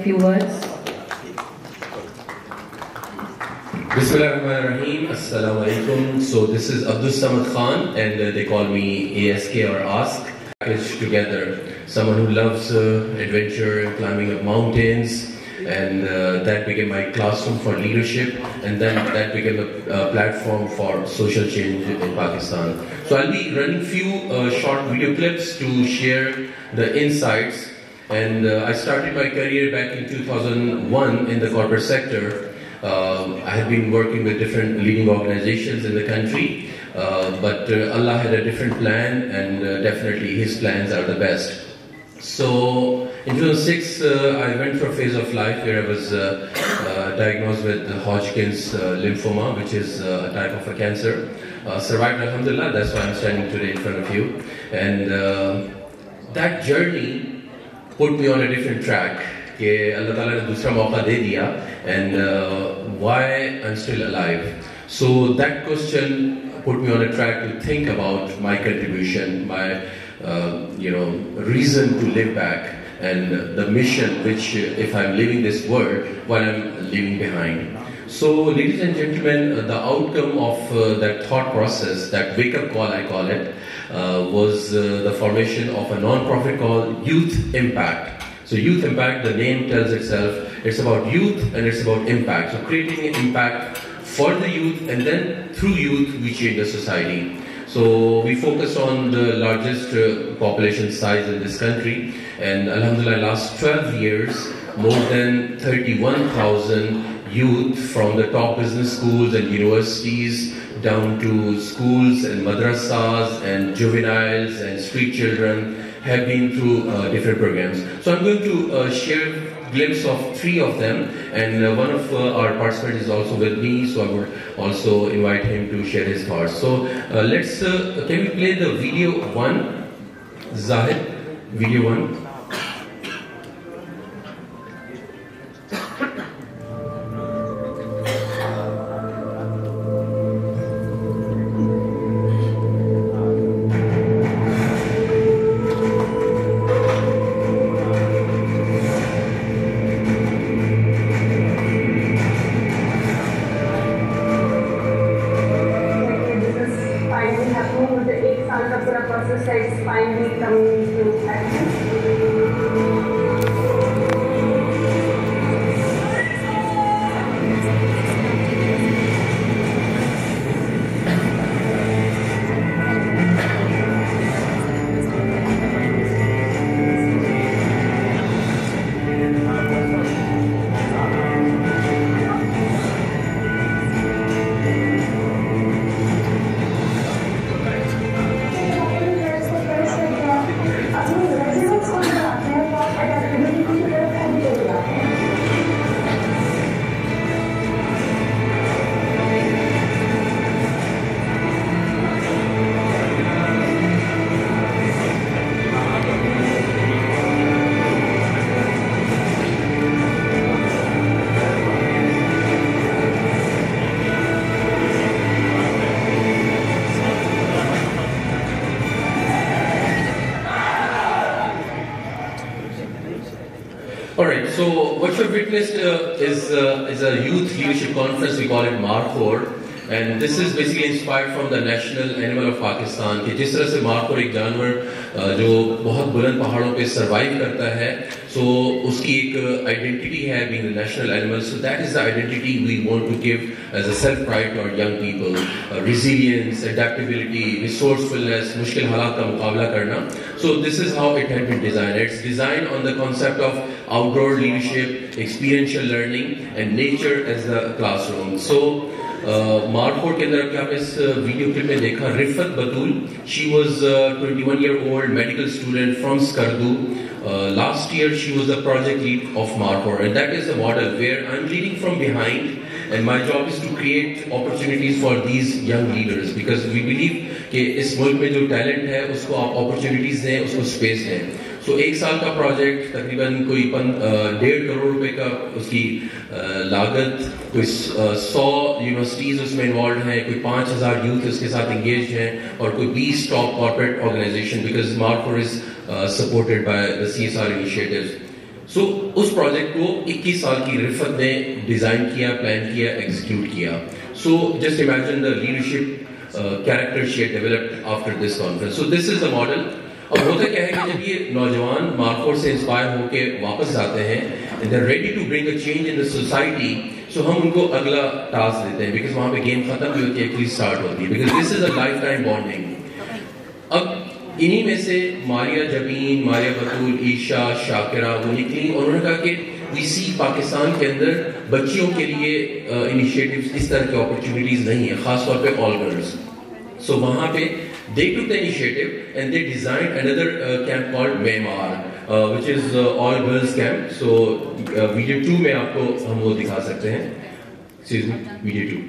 few words. Bismillahirrahmanirrahim. Assalamu alaikum. So this is Abdul Samad Khan, and they call me ASK or Ask. Packaged together, someone who loves adventure, climbing up mountains, and that became my classroom for leadership, and then that became a platform for social change in Pakistan. So I'll be running few short video clips to share the insights. And I started my career back in 2001 in the corporate sector. I had been working with different leading organizations in the country, but Allah had a different plan, and definitely His plans are the best. So in 2006, I went through a phase of life where I was diagnosed with Hodgkin's lymphoma, which is a type of a cancer. Survived, alhamdulillah, that's why I'm standing today in front of you. And that journey put me on a different track. That Allah Ta'ala ne dusra mauka de diya, and why I'm still alive. So that question put me on a track to think about my contribution, my reason to live back, and the mission which if I'm leaving this world, what I'm leaving behind. So ladies and gentlemen, the outcome of that thought process, that wake-up call I call it, was the formation of a non-profit called Youth Impact. So Youth Impact, the name tells itself, it's about youth and it's about impact. So creating an impact for the youth, and then through youth we change the society. So we focus on the largest population size in this country, and alhamdulillah, last 12 years, more than 31,000 youth from the top business schools and universities down to schools and madrasas and juveniles and street children have been through different programs. So I'm going to share a glimpse of 3 of them, and one of our participants is also with me, so I would also invite him to share his thoughts. So let's, can we play the video 1? Zahid, video 1. Alright, so what you've witnessed is a youth leadership conference, we call it Markhor, and this is basically inspired from the national animal of Pakistan. کہ جس طرح سے مارخور ایک جانور جو بہت بلند پہاڑوں پہ سروائیو کرتا ہے, so اس کی ایک identity ہے being the national animal, so that is the identity we want to give as a self-pride to our young people. Resilience, adaptability, resourcefulness, مشکل حالات کا مقابلہ کرنا. So this is how it had been designed. It's designed on the concept of outdoor leadership, experiential learning, and nature as the classroom. So Markhor کے اندر کیا آپ اس video clip میں دیکھا, رفت بطول, she was a 21-year-old medical student from Skardu. Last year she was the project lead of Markhor, and that is the model where I'm leading from behind, and my job is to create opportunities for these young leaders, because we believe کہ اس ملک میں جو talent ہے اس کو آپ opportunities دیں, اس کو space دیں. سو ایک سال کا پروجیکٹ تقریباً کوئی 1.5 کروڑ روپے کا اس کی لاگت, کوئی 100 یونیورسٹیز اس میں انوالوڈ ہیں, کوئی 5000 یوتھ اس کے ساتھ انگیجڈ ہیں, اور کوئی 20 top corporate organisation, because Markhor is supported by the CSR initiatives. So اس پروجیکٹ کو 21 سال کی رفت نے ڈیزائن کیا, پلان کیا, ایگزیکیوٹ کیا. So just imagine the leadership character she had developed after this conference. So this is the model. اب ہوتا کیا ہے کہ جب یہ نوجوان مارکفورڈ سے انسپائر ہو کے واپس آتے ہیں and they're ready to bring a change in the society, so ہم ان کو اگلا ٹاسک دیتے ہیں بیکاز وہاں پہ گیم ختم بھی ہوتی ہے, ایکچولی اسٹارٹ ہوتی ہے, because this is a life time bonding. اب انہی میں سے ماریہ جبین, ماریہ بطول, عیشا, شاکرہ وہ نکلی اور انہوں نے کہا کہ وی سی پاکستان کے اندر بچیوں کے لیے انیشیٹوز اس طرح کی اپرچونیٹیز نہیں ہیں, خاص طور پہ آل گرلز. سو وہاں پہ they took the initiative and they designed another camp called Myanmar, which is all girls camp. So video 2 میں آپ کو ہم وہ دکھا سکتے ہیں. Excuse me, video 2.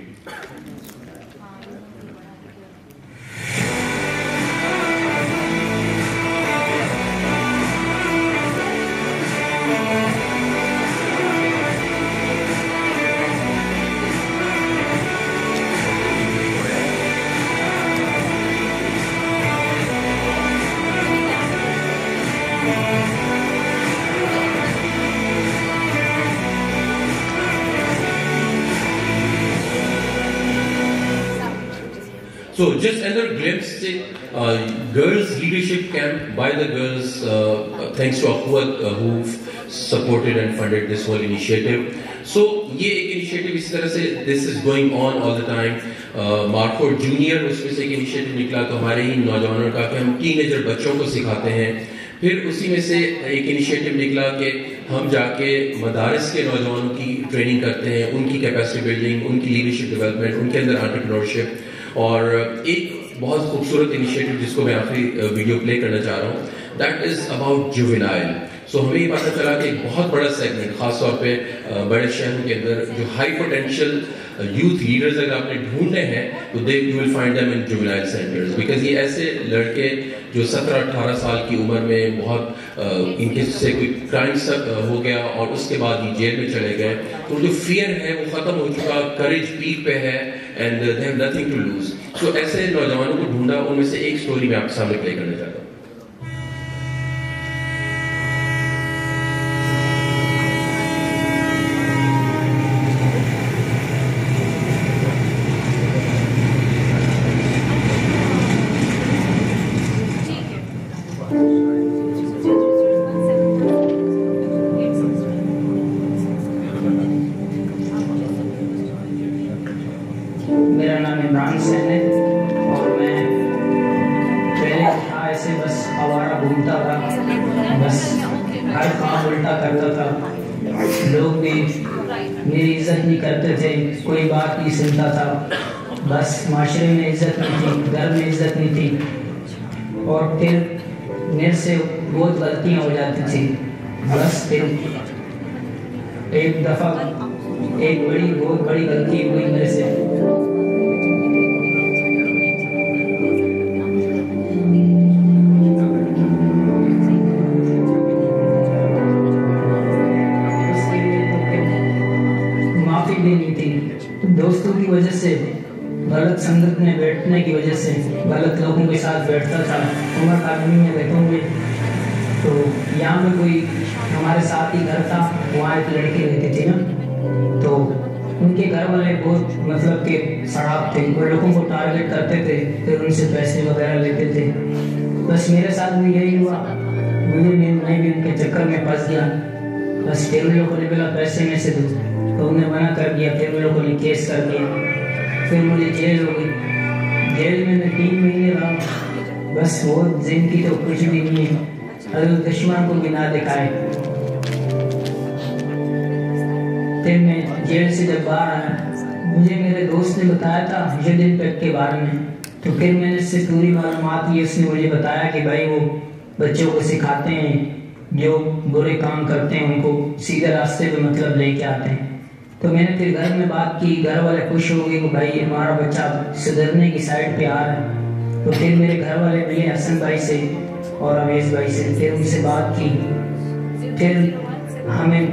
So just another glimpse, girls leadership camp by the girls, thanks to Aquat who've supported and funded this whole initiative. So یہ ایک initiative اس طرح سے this is going on all the time. Markford junior اس میں سے ایک initiative نکلا تو ہمارے ہی نوجوانوں کا کہ ہم ٹین ایجر بچوں کو سکھاتے ہیں. پھر اسی میں سے ایک انیشیٹو نکلا کہ ہم جا کے مدارس کے نوجوانوں کی ٹریننگ کرتے ہیں, ان کی کیپیسٹی بلڈنگ, ان کی لیڈرشپ ڈیولپمنٹ, ان کے اندر انٹرپرینورشپ. اور ایک بہت خوبصورت انیشیٹو جس کو میں آخری ویڈیو پلے کرنا چاہ رہا ہوں, دیٹ از اباؤٹ جوینائل. سو ہمیں یہ پتہ چلا کہ ایک بہت بڑا سیگمنٹ خاص طور پہ بڑے شہروں کے اندر جو ہائی پوٹینشیل یوتھ لیڈرز اگر آپ نے ڈھونڈنے ہیں تو they you will find them in juvenile centres, because یہ ایسے لڑکے جو 17-18 سال کی عمر میں بہت ان کے سے کوئی کرائمس ہو گیا اور اس کے بعد یہ جیل میں چلے گئے, تو جو فیئر ہے وہ ختم ہو چکا, کریج پیک پہ ہے and they have nothing to lose. So ایسے نوجوانوں کو ڈھونڈا, ان میں سے ایک سٹوری میں آپ کے سامنے پلے کرنا چاہتا ہوں. میرا نام عمران حسین ہے اور میں پہلے تھا ایسے بس آوارہ گھومتا تھا, بس ہر کام الٹا کرتا تھا, لوگ بھی میری عزت نہیں کرتے تھے, کوئی بات نہیں سنتا تھا, بس معاشرے میں عزت نہیں تھی, گھر میں عزت نہیں تھی, اور پھر میرے سے بہت غلطیاں ہو جاتی تھی. بس پھر ایک دفعہ ایک بہت بڑی غلطی ہوئی میرے سے. دوستوں کی وجہ سے, غلط سنگت میں بیٹھنے کی وجہ سے, غلط لوگوں کے ساتھ بیٹھتا تھا. عمر اکیڈمی میں بیٹھوں گے تو یہاں پہ کوئی ہمارے ساتھ ہی گھر تھا, وہاں ایک لڑکی رہتی تھی نا, تو ان کے گھر والے بہت مطلب کہ سڑاپ تھے, وہ لوگوں کو ٹارگیٹ کرتے تھے, پھر ان سے پیسے وغیرہ لیتے تھے. بس میرے ساتھ بھی یہی ہوا, میں بھی ان کے چکر میں پھنس گیا. بس پھر ان لوگوں نے بولا پیسے میں سے دو, تو انہوں نے منع کر دیا. پھر ان لوگوں نے کیس کر دیا, پھر مجھے جیل ہو گئی. جیل میں 3 مہینے رہا. بس وہ زندگی تو کچھ بھی نہیں ہے, حضرت دشمن کو بھی نہ دکھائے. پھر میں جیل سے جب باہر آیا, مجھے میرے دوست نے بتایا تھا ہجن پیک کے بارے میں, تو پھر میں نے اس سے پوری معلومات لی. اس نے مجھے بتایا کہ بھائی وہ بچوں کو سکھاتے ہیں, جو برے کام کرتے ہیں ان کو سیدھے راستے پہ مطلب لے کے آتے ہیں. تو میں نے پھر گھر میں بات کی, گھر والے خوش ہو گئے کہ بھائی ہمارا بچہ سدھرنے کی سائڈ پہ آ رہا ہے. تو پھر میرے گھر والے ملے حسن بھائی سے اور اویس بھائی سے, پھر ان سے بات کی. پھر ہمیں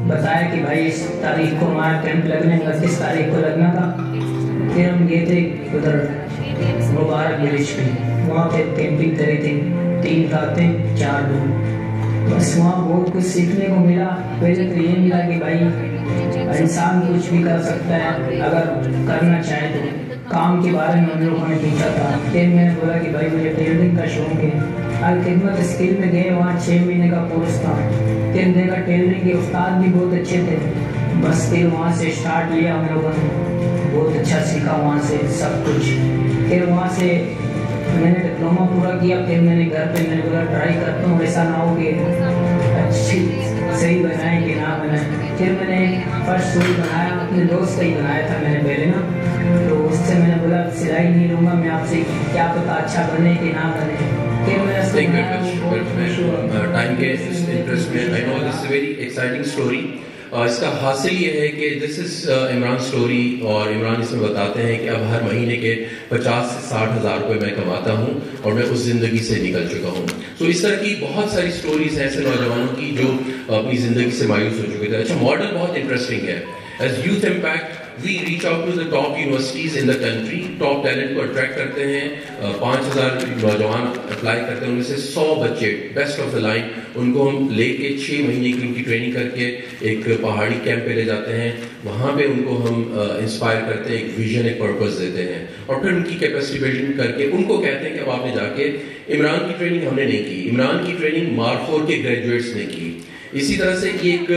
بتایا کہ بھائی اس تاریخ کو ہمارا کیمپ لگنے کا, کس تاریخ کو لگنا تھا. پھر ہم گئے تھے ادھر مبارک ولیج پہ, وہاں پہ کیمپنگ کری تھی, 3 راتیں 4 دن. بس وہاں بہت کچھ سیکھنے کو ملا. پہلے تو یہ ملا کہ بھائی انسان کچھ بھی کر سکتا ہے اگر کرنا چاہے تو. کام کے بارے میں ہم لوگوں نے پوچھا تھا. پھر میں نے بولا کہ بھائی مجھے ٹیلرنگ کا شوق ہے. الخدمت اسکل میں گئے, وہاں 6 مہینے کا کورس تھا. پھر دیکھا ٹیلرنگ کے استاد بھی بہت اچھے تھے. بس پھر وہاں سے اسٹارٹ لیا ہم لوگوں نے, بہت اچھا سیکھا وہاں سے سب کچھ. پھر وہاں سے میں نے ڈپلوما پورا کیا. پھر میں نے گھر پہ میں نے بولا ٹرائی کرتا ہوں, ایسا نہ ہو کہ اچھی صحیح بنائیں کہ نہ بنائیں. پھر میں نے فرسٹ سوٹ بنایا, اپنے دوست کا ہی بنایا تھا میں نے پہلے نا, تو اس سے میں نے بولا سلائی نہیں لوں گا میں آپ سے, کیا پتا اچھا بنے کہ نہ بنے. پھر میں ٹائم کے انٹرسٹ میں I know this is a very exciting story. اس کا حاصل یہ ہے کہ دس از عمران اسٹوری, اور عمران اس میں بتاتے ہیں کہ اب ہر مہینے کے 50 سے 60 ہزار روپے میں کماتا ہوں اور میں اس زندگی سے نکل چکا ہوں. تو اس طرح کی بہت ساری اسٹوریز ہیں ایسے نوجوانوں کی جو اپنی زندگی سے مایوس ہو چکے تھے. اچھا, ماڈل بہت انٹرسٹنگ ہے. As youth impact we reach out to the top universities in the country. top talent کو اٹریکٹ کرتے ہیں. 5000 نوجوان اپلائی کرتے ہیں, ان میں سے 100 بچے بیسٹ آف دا لائن, ان کو ہم لے کے 6 مہینے کی ان کی ٹریننگ کر کے ایک پہاڑی کیمپ پہ لے جاتے ہیں. وہاں پہ ان کو ہم انسپائر کرتے ہیں, ایک ویژن ایک پرپز دیتے ہیں, اور پھر ان کی کیپیسٹی بلڈنگ کر کے ان کو کہتے ہیں کہ اب آپ نے جا کے, عمران کی ٹریننگ ہم نے نہیں کی, عمران کی ٹریننگ مارفور کے گریجویٹس نے کی. اسی طرح سے یہ ایک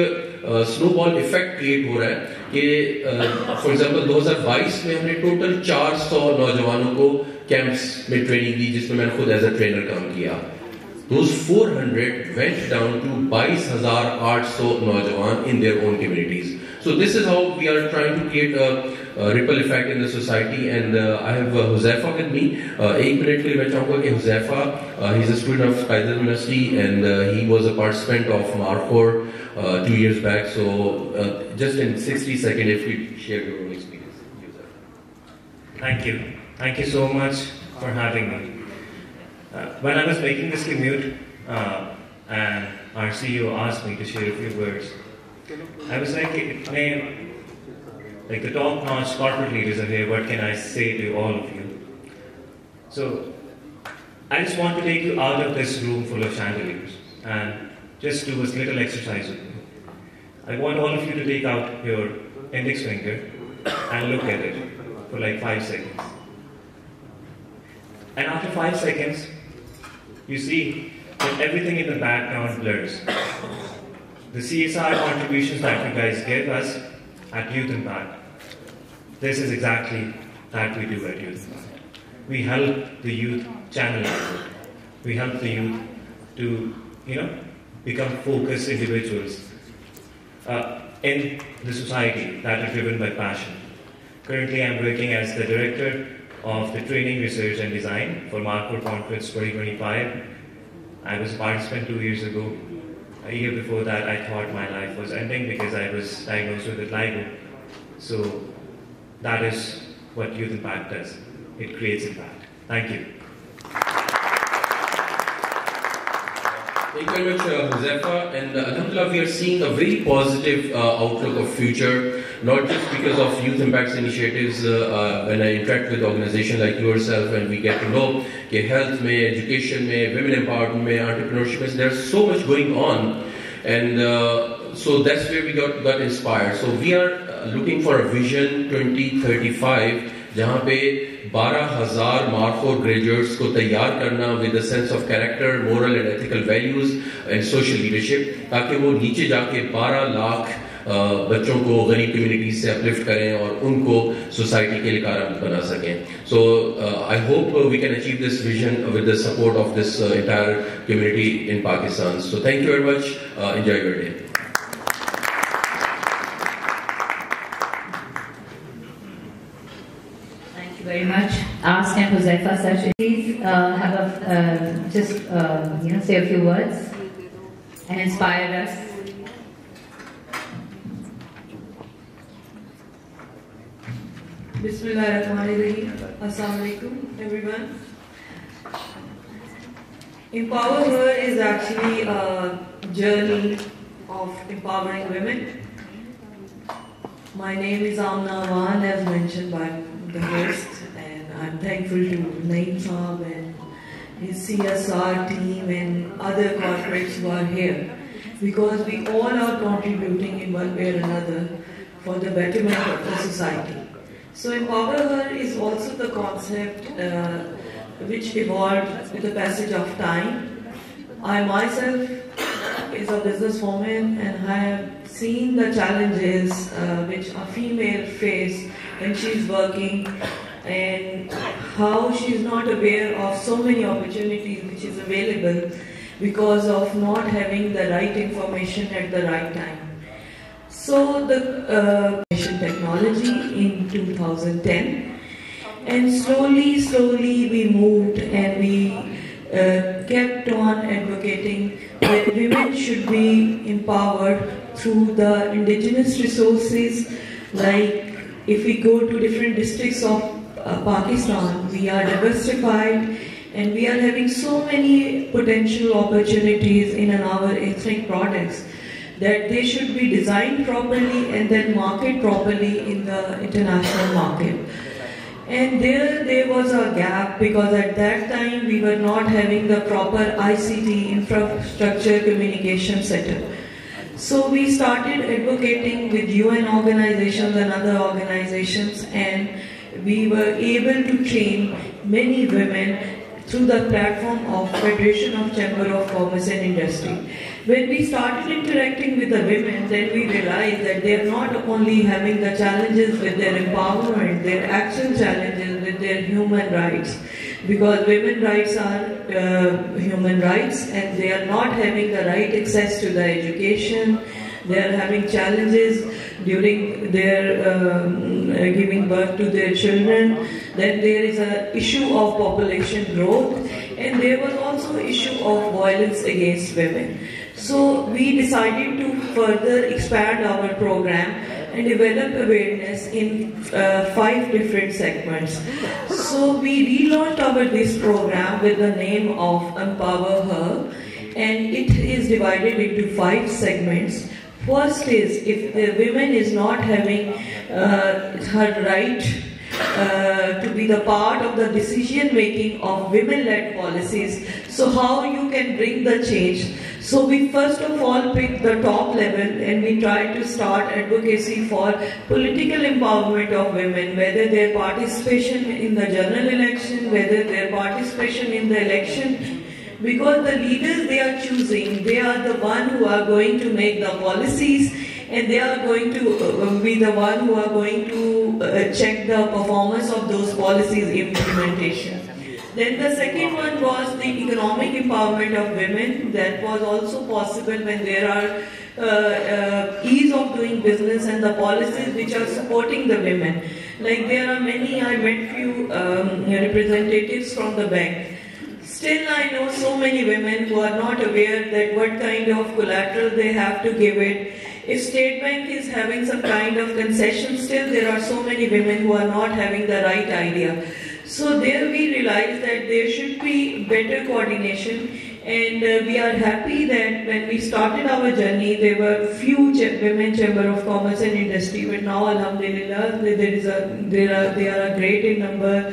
سنو بال ایفیکٹ کریٹ ہو رہا ہے کہ فار ایگزامپل 2022 میں ہم نے ٹوٹل 400 نوجوانوں کو کیمپس میں ٹریننگ دی, جس میں میں نے خود ایز اے ٹرینر کام کیا. Those 400 went down to 22,800 نوجوان in their own communities. So this is how we are trying to create a ripple effect in the society. And I have Huzaifa with me. ایک minute کے لیے میں چاہوں گا کہ Huzaifa, he is a student of Qaidar University and he was a participant of Marfor 2 years back. So just in 60 seconds, if you share your own experience. Thank you. Thank you so much for having me. When I was making this commute and our CEO asked me to share a few words, I was like the top-notch corporate leaders are here, what can I say to all of you? So I just want to take you out of this room full of chandeliers and just do a little exercise with me. I want all of you to take out your index finger and look at it for like 5 seconds. And after 5 seconds, you see that everything in the background blurs. The CSR contributions that you guys give us at Youth Impact, this is exactly that we do at Youth Impact. We help the youth channelize it. We help the youth to, become focused individuals in the society that are driven by passion. Currently, I'm working as the director of the Training, Research and Design for Marfor Conference 2025. I was a participant 2 years ago. A year before that, I thought my life was ending because I was diagnosed with vitiligo. So that is what Youth Impact does. It creates impact. Thank you. Thank you very much, Huzaifa. And Alhamdulillah, we are seeing a very positive outlook of future, not just because of Youth Impact's initiatives. When I interact with organizations like yourself and we get to know that health, education, women empowerment, entrepreneurship, there's so much going on. And so that's where we got inspired. So we are looking for a vision 2035, جہاں پہ 12,000 مارفور graduates کو تیار کرنا with a sense of character, moral and ethical values and social leadership, تاکہ وہ نیچے جا کے 12 لاکھ بچوں کو غریب کمیونٹیز سے اپلفٹ کریں اور ان کو سوسائٹی کے لیے کارآمد بنا سکیں. So I hope we can achieve this vision with the support of this entire community in Pakistan. So thank you very much. Enjoy your day. Very much. Ask and Huzaifa Sach, please say a few words and inspire us. Bismillahirrahmanirrahim. Assalamu alaikum, everyone. Empower Her is actually a journey of empowering women. My name is Amna Awan, as mentioned by the host, and I'm thankful to Naeem Saab and his CSR team and other corporates who are here, because we all are contributing in one way or another for the betterment of the society. So Empower Her is also the concept which evolved with the passage of time. I myself is a businesswoman and I have seen the challenges which a female face when she is working, and how she is not aware of so many opportunities which is available because of not having the right information at the right time. So the technology in 2010, and slowly we moved and we kept on advocating that women should be empowered through the indigenous resources. Like if we go to different districts of Pakistan, we are diversified and we are having so many potential opportunities in our ethnic products that they should be designed properly and then marketed properly in the international market. And there was a gap because at that time we were not having the proper ICT infrastructure communication setup. So we started advocating with UN organizations and other organizations, and we were able to train many women through the platform of Federation of Chamber of Commerce and Industry. When we started interacting with the women, then we realized that they are not only having the challenges with their empowerment, their actual challenges with their human rights, because women's rights are human rights and they are not having the right access to the education. They are having challenges during their giving birth to their children. Then there is an issue of population growth, and there was also an issue of violence against women. So we decided to further expand our program and develop awareness in 5 different segments. So we relaunched this program with the name of Empower Her, and it is divided into 5 segments. First is, if the woman is not having her right to be the part of the decision making of women-led policies, so how you can bring the change? So we first of all picked the top level and we tried to start advocacy for political empowerment of women, whether their participation in the general election, whether their participation in the election. Because the leaders they are choosing, they are the one who are going to make the policies, and they are going to be the one who are going to check the performance of those policies implementation. Then the second one was the economic empowerment of women. That was also possible when there are ease of doing business and the policies which are supporting the women. Like there are many, I met few representatives from the bank. Still, I know so many women who are not aware that what kind of collateral they have to give it. If State Bank is having some kind of concession, still there are so many women who are not having the right idea. So there we realized that there should be better coordination, and we are happy that when we started our journey, there were few women Chamber of Commerce and Industry, but now Alhamdulillah, they are a great in number.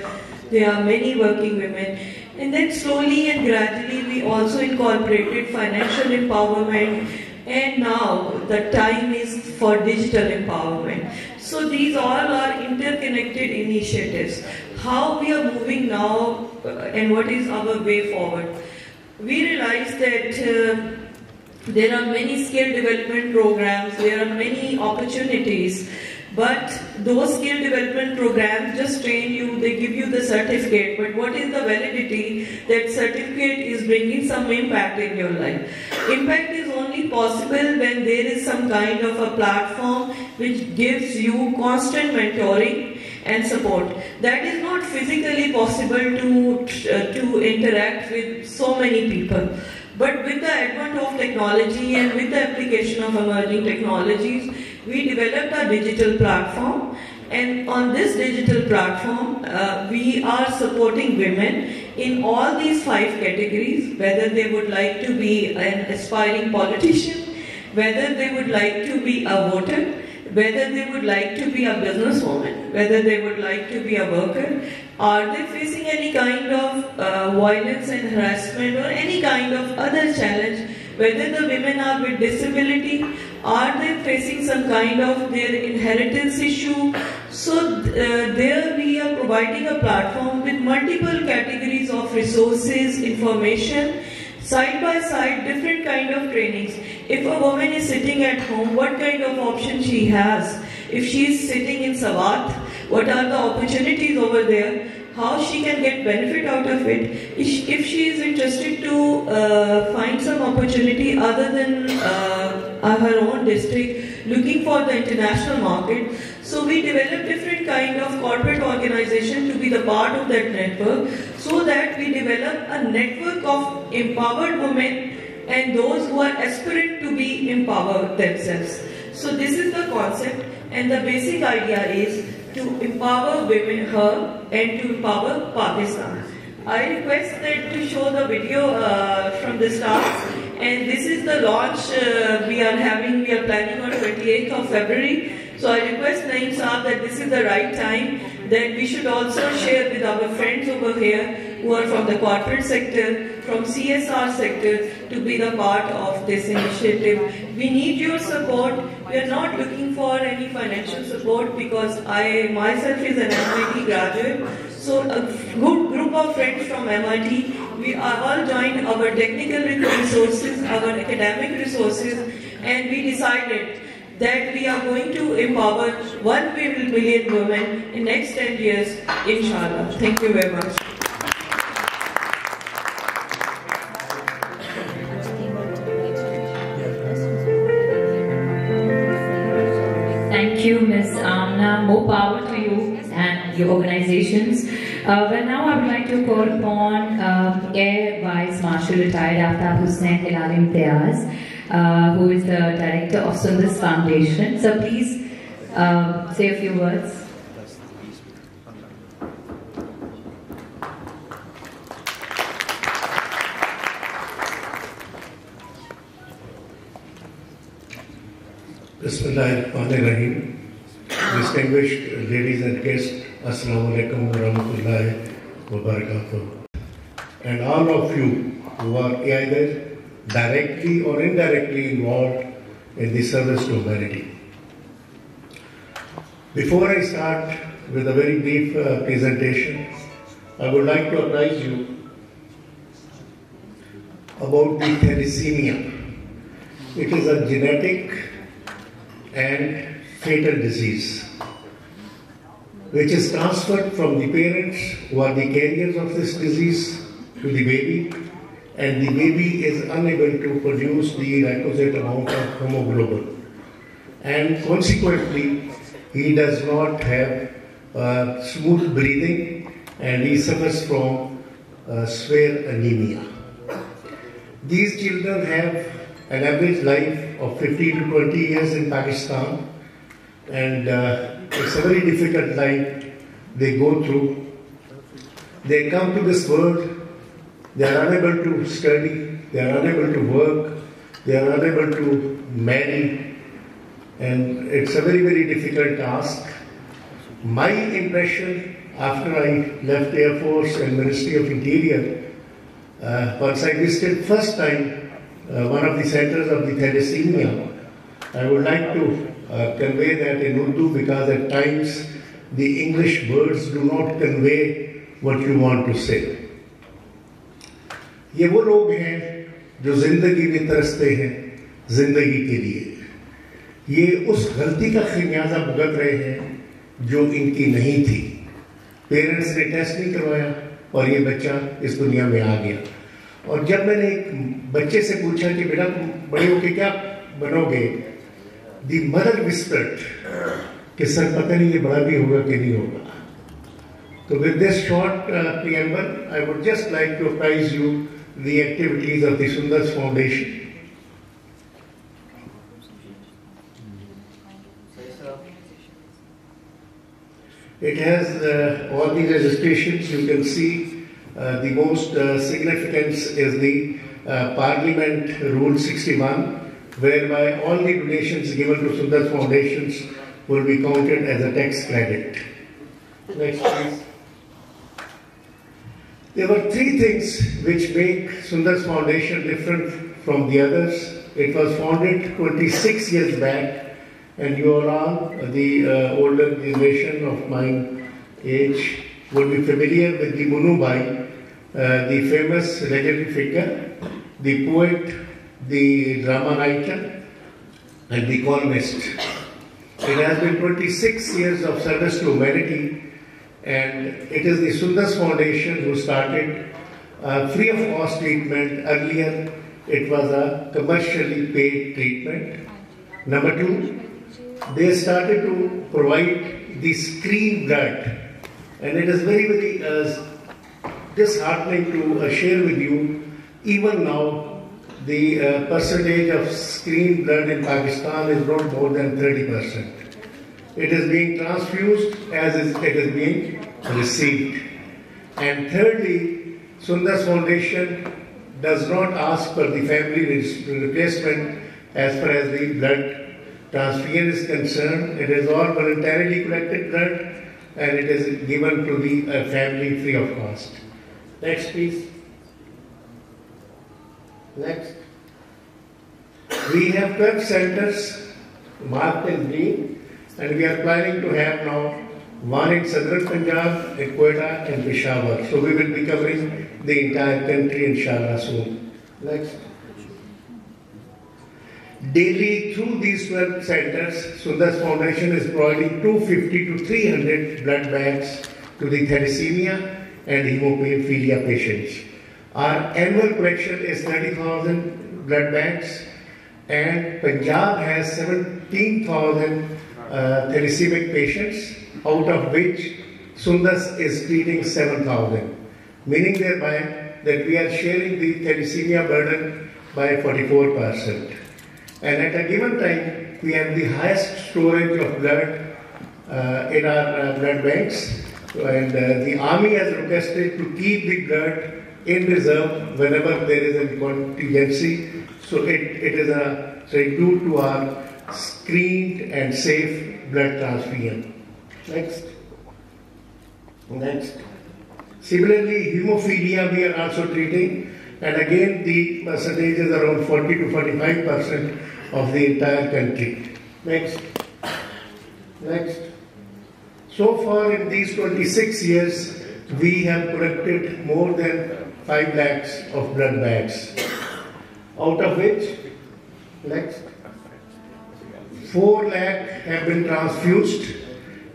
There are many working women. And then slowly and gradually we also incorporated financial empowerment, and now the time is for digital empowerment. So these all are interconnected initiatives. How we are moving now and what is our way forward? We realize that there are many skill development programs, there are many opportunities, but those skill development programs just train you, they give you the certificate, but what is the validity that certificate is bringing some impact in your life? Impact is only possible when there is some kind of a platform which gives you constant mentoring and support. That is not physically possible to interact with so many people. But with the advent of technology and with the application of emerging technologies, we developed a digital platform, and on this digital platform, we are supporting women in all these 5 categories, whether they would like to be an aspiring politician, whether they would like to be a voter, whether they would like to be a businesswoman, whether they would like to be a worker, are they facing any kind of violence and harassment or any kind of other challenge, whether the women are with disability, are they facing some kind of their inheritance issue. So there we are providing a platform with multiple categories of resources, information, side by side, different kind of trainings. If a woman is sitting at home, what kind of options she has? If she is sitting in Sawat, what are the opportunities over there? How she can get benefit out of it? If she is interested to find some opportunity other than her own district, looking for the international market. So we develop different kind of corporate organization to be the part of that network, so that we develop a network of empowered women and those who are aspirant to be empowered themselves. So this is the concept, and the basic idea is to empower women, her, and to empower Pakistan. I request that to show the video from the start, and this is the launch we are planning on 28th of February. So I request Naeem Saab that this is the right time, that we should also share with our friends over here who are from the corporate sector, from CSR sector, to be the part of this initiative. We need your support. We are not looking for any financial support, because I myself is an MIT graduate. So a good group of friends from MIT, we are all joined our technical resources, our academic resources, and we decided that we are going to empower 1 million women in next 10 years, inshallah. Thank you very much. Thank you, Ms. Amna. More power to you and your organizations. Well, now I would like to call upon Air Vice Marshal Retired Aftab Hussain Hilal Imtiaz, who is the director of Sundus Foundation. So please say a few words. Bismillahirrahmanirrahim. Distinguished ladies and guests, Assalamu alaikum wa rahmatullahi wa barakatuh. And all of you who are either directly or indirectly involved in the service to humanity. Before I start with a very brief presentation, I would like to apprise you about the thalassemia. It is a genetic and fatal disease which is transferred from the parents who are the carriers of this disease to the baby, and the baby is unable to produce the requisite amount of hemoglobin, and consequently he does not have smooth breathing and he suffers from severe anemia. These children have an average life of 15 to 20 years in Pakistan, and it's a very difficult life they go through. They come to this world, they are unable to study, they are unable to work, they are unable to marry, and it's a very, very difficult task. My impression after I left Air Force and Ministry of Interior, once I visited first time one of the centers of the thalassemia, I would like to convey that in Urdu, because at times the English words do not convey what you want to say. ये वो लोग हैं जो जिंदगी में तरसते हैं जिंदगी के लिए. ये उस गलती का खमियाजा भुगत रहे हैं जो इनकी नहीं थी. पेरेंट्स ने टेस्ट नहीं करवाया और ये बच्चा इस दुनिया में आ गया. और जब मैंने एक बच्चे से पूछा कि बेटा तुम बड़े होके क्या बनोगे, दी मदर विस्पर्ड कि सर पता नहीं ये बड़ा भी होगा कि नहीं होगा. So with this short preamble, I would just like to apprise you the activities of the Sundus Foundation. It has all the registrations. You can see the most significance is the Parliament Rule 61, whereby all the donations given to Sundar Foundations will be counted as a tax credit. Next, please. There were three things which make Sundar's Foundation different from the others. It was founded 26 years back, and you all, the older generation of my age, would be familiar with the Munubai, the famous legendary figure, the poet, the drama writer, and the columnist. It has been 26 years of service to humanity, and it is the Sundar's Foundation who started free of cost treatment. Earlier, it was a commercially paid treatment. Number two, they started to provide the screen blood, and it is very, very disheartening to share with you, even now, the percentage of screen blood in Pakistan is not more than 30%. It is being transfused as it is being received. And thirdly, Sundar's Foundation does not ask for the family replacement as far as the blood transfusion is concerned. It is all voluntarily collected blood, and it is given to the family free of cost. Next, please. Next. We have 12 centers marked in green, and we are planning to have now one in southern Punjab, in Quetta and Peshawar. So we will be covering the entire country, inshallah, soon. Next. Daily, through these 12 centers, Sundar's Foundation is providing 250 to 300 blood bags to the thalassemia and hemophilia patients. Our annual collection is 30,000 blood bags, and Punjab has 17,000 thalasssemic patients, out of which Sundar's is treating 7,000, meaning thereby that we are sharing the thalassemia burden by 44%. And at a given time, we have the highest storage of blood in our blood banks, and the army has requested to keep the blood in reserve whenever there is a contingency. So it is a tribute to our screened and safe blood transfusion. Next. Next. Similarly, hemophilia we are also treating, and again the percentage is around 40 to 45% of the entire country. Next. Next. So far in these 26 years, we have collected more than 5 lakhs of blood bags, out of which, next, 4 lakh have been transfused,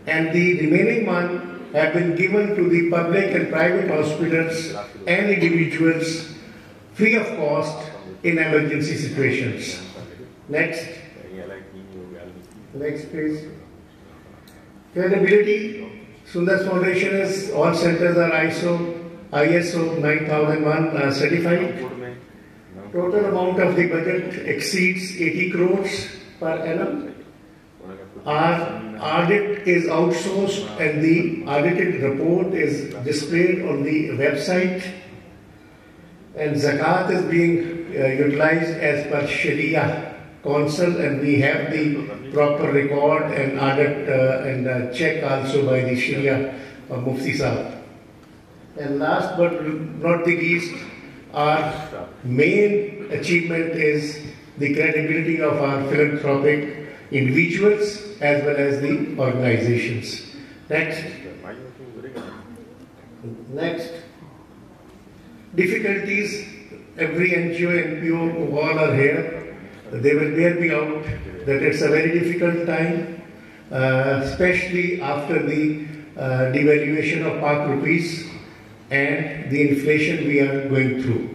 and the remaining one have been given to the public and private hospitals and individuals free of cost in emergency situations. Next. Next, please. Credibility. Sundar's Foundation is, all centers are ISO 9001 certified. Total amount of the budget exceeds 80 crores per annum. Our audit is outsourced, and the audited report is displayed on the website. And Zakat is being utilized as per Sharia Council, and we have the proper record and audit and check also by the Sharia Mufti Sahib. And last but not the least, our main achievement is the credibility of our philanthropic individuals as well as the organizations. Next. Next. Difficulties. Every NGO, NPO who all are here, they will bear me out that it's a very difficult time, especially after the devaluation of Pak rupees and the inflation we are going through.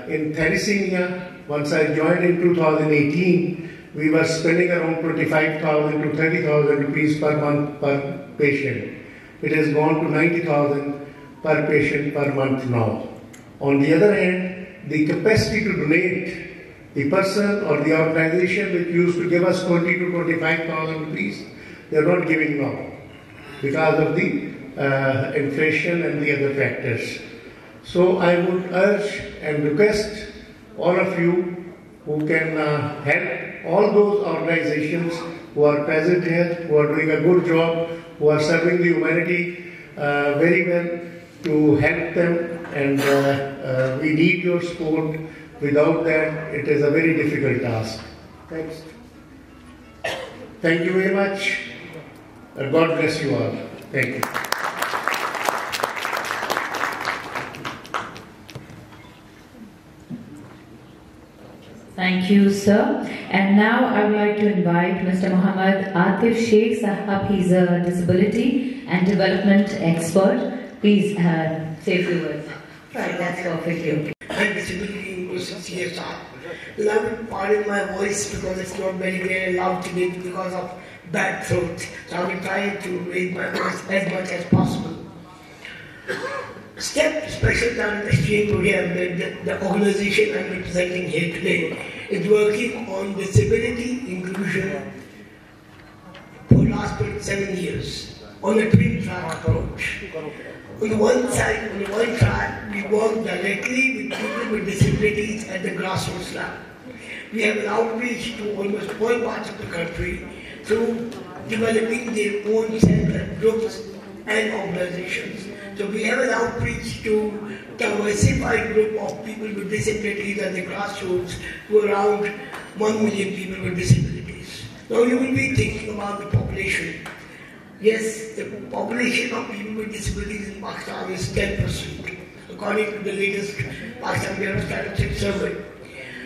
In thalassemia, once I joined in 2018, we were spending around 25,000 to 30,000 rupees per month per patient. It has gone to 90,000 per patient per month now. On the other hand, the capacity to donate, the person or the organization which used to give us 20 to 25,000 rupees, they are not giving now because of the inflation and the other factors. So I would urge and request all of you who can help all those organizations who are present here, who are doing a good job, who are serving the humanity very well, to help them, and we need your support. Without that, it is a very difficult task. Thanks. Thank you very much. God bless you all. Thank you. Thank you, sir. And now I would like to invite Mr. Muhammad Atif Sheikh Sahab. He's a disability and development expert. Please say a few words. Right, that's perfectly okay. I'm disability inclusive CSR. Love pardon my voice because it's not very very loud today because of bad throat. So I will try to raise my voice as much as possible. STEP Special Talent Exchange Program, the organization I'm representing here today, is working on disability inclusion for the last 7 years on a twin-track approach. On the one side, on the one track, we work directly with people with disabilities at the grassroots level. We have an outreach to almost all parts of the country through developing their own self-help groups and organizations. So we have an outreach to diversified group of people with disabilities at the grassroots to around 1 million people with disabilities. Now you will be thinking about the population. Yes, the population of people with disabilities in Pakistan is 10%, according to the latest Pakistan Bureau of Statistics survey.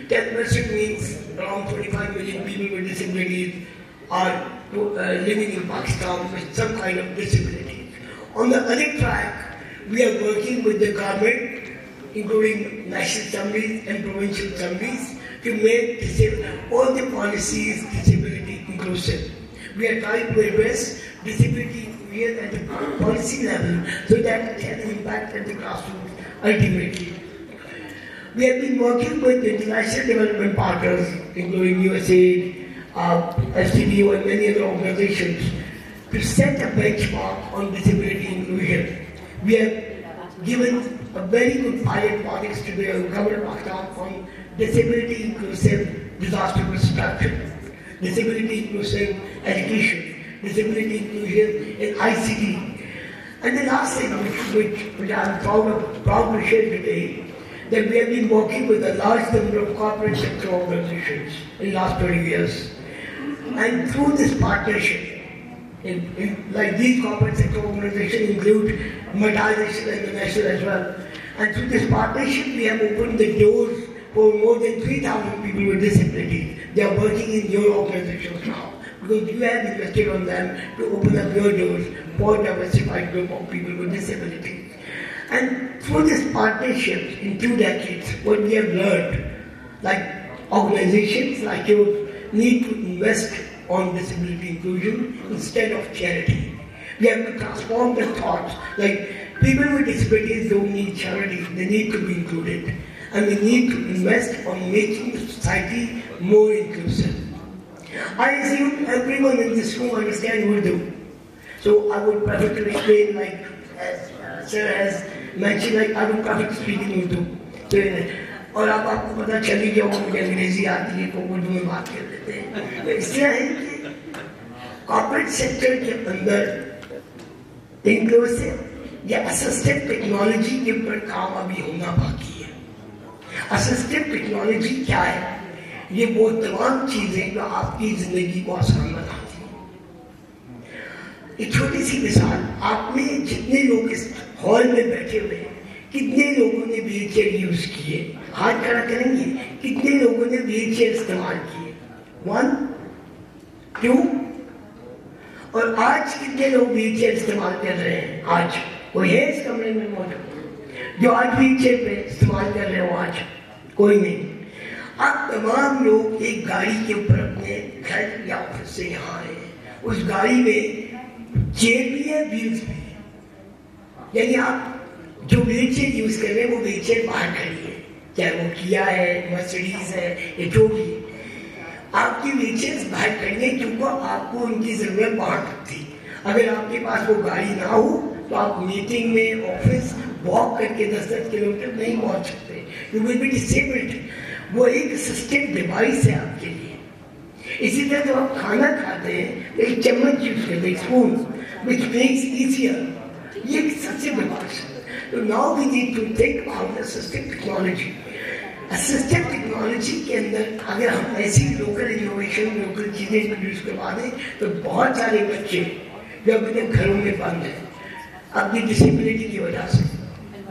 10% means around 25 million people with disabilities are living in Pakistan with some kind of disability. On the other track, we are working with the government, including national assemblies and provincial assemblies, to make all the policies disability inclusive. We are trying to address disability inclusion at the policy level so that it has an impact at the grassroots ultimately. We have been working with international development partners, including USAID, STDO and many other organizations, to set a benchmark on disability inclusion. We have given a very good pilot project to the government of Pakistan on disability inclusive disaster reconstruction, disability inclusive education, disability inclusion in ICT. And the last thing which I'm proud to share today, that we have been working with a large number of corporate sector organizations in the last 20 years. And through this partnership, like these corporate sector organizations include multinational and international as well. And through this partnership, we have opened the doors for more than 3,000 people with disabilities. They are working in your organizations now, because you have invested on them to open up your doors for a diversified group of people with disabilities. And through this partnership in 2 decades, what we have learned, like organizations like yours need to invest on disability inclusion instead of charity. We have to transform the thoughts, like people with disabilities don't need charity, they need to be included. And we need to invest on making the society more inclusive. I assume everyone in this room understands Urdu. So I would prefer to explain, like as Sir has mentioned, like I would prefer to speak in Urdu. और आप आपको पता चल ही गया होगा मुझे अंग्रेजी आती है, को उर्दू में बात कर लेते हैं। तो इसलिए है कि कॉर्पोरेट सेक्टर के अंदर इंक्लूसिव या असिस्टिव टेक्नोलॉजी के ऊपर काम अभी होना बाकी है। असिस्टिव टेक्नोलॉजी क्या है? ये वो तमाम चीजें जो आपकी जिंदगी को आसान बनाती हैं। एक छोटी सी मिसाल, आप में जितने लोग इस हॉल में बैठे हुए हैं, कितने लोगों ने व्हीलचेयर यूज किए? हाथ खड़ा करेंगे, कितने लोगों ने व्हीलचेयर इस्तेमाल किए? 1, 2, और आज कितने लोग व्हीलचेयर इस्तेमाल कर रहे हैं? आज कोई है इस कमरे में मौजूद जो आज व्हीलचेयर पे इस्तेमाल कर रहे हो? आज कोई नहीं। अब तमाम लोग एक गाड़ी के ऊपर अपने घर या ऑफिस से यहाँ आए, उस गाड़ी में चेयर भी है, व्हील्स भी है। यानी आप जो व्हीलचेयर यूज कर रहे हैं वो व्हीलचेयर बाहर खड़ी है, चाहे वो किया है, मर्सिडीज है, या जो भी है। आपकी व्हीलचेयर बाहर खड़ी है क्योंकि आपको उनकी जरूरत बाहर थी। अगर आपके पास वो गाड़ी ना हो तो आप मीटिंग में, ऑफिस वॉक करके 10-10 किलोमीटर नहीं पहुंच सकते। You will be disabled. وہ ایک اسسٹنٹ ڈیوائس ہے آپ کے لیے. اسی طرح جب آپ کھانا کھاتے ہیں ایک چمچ یوز کرتے ہیں, اسپون, which makes easier. یہ ایک assistive device ہے. So now we need to think about assistive technology. Assistive technology کے اندر اگر ہم ایسی لوکل انوویشن, لوکل چیزیں انٹروڈیوس کروا دیں تو بہت سارے بچے جو اپنے گھروں میں بند ہیں اپنی ڈسیبلٹی کی وجہ سے,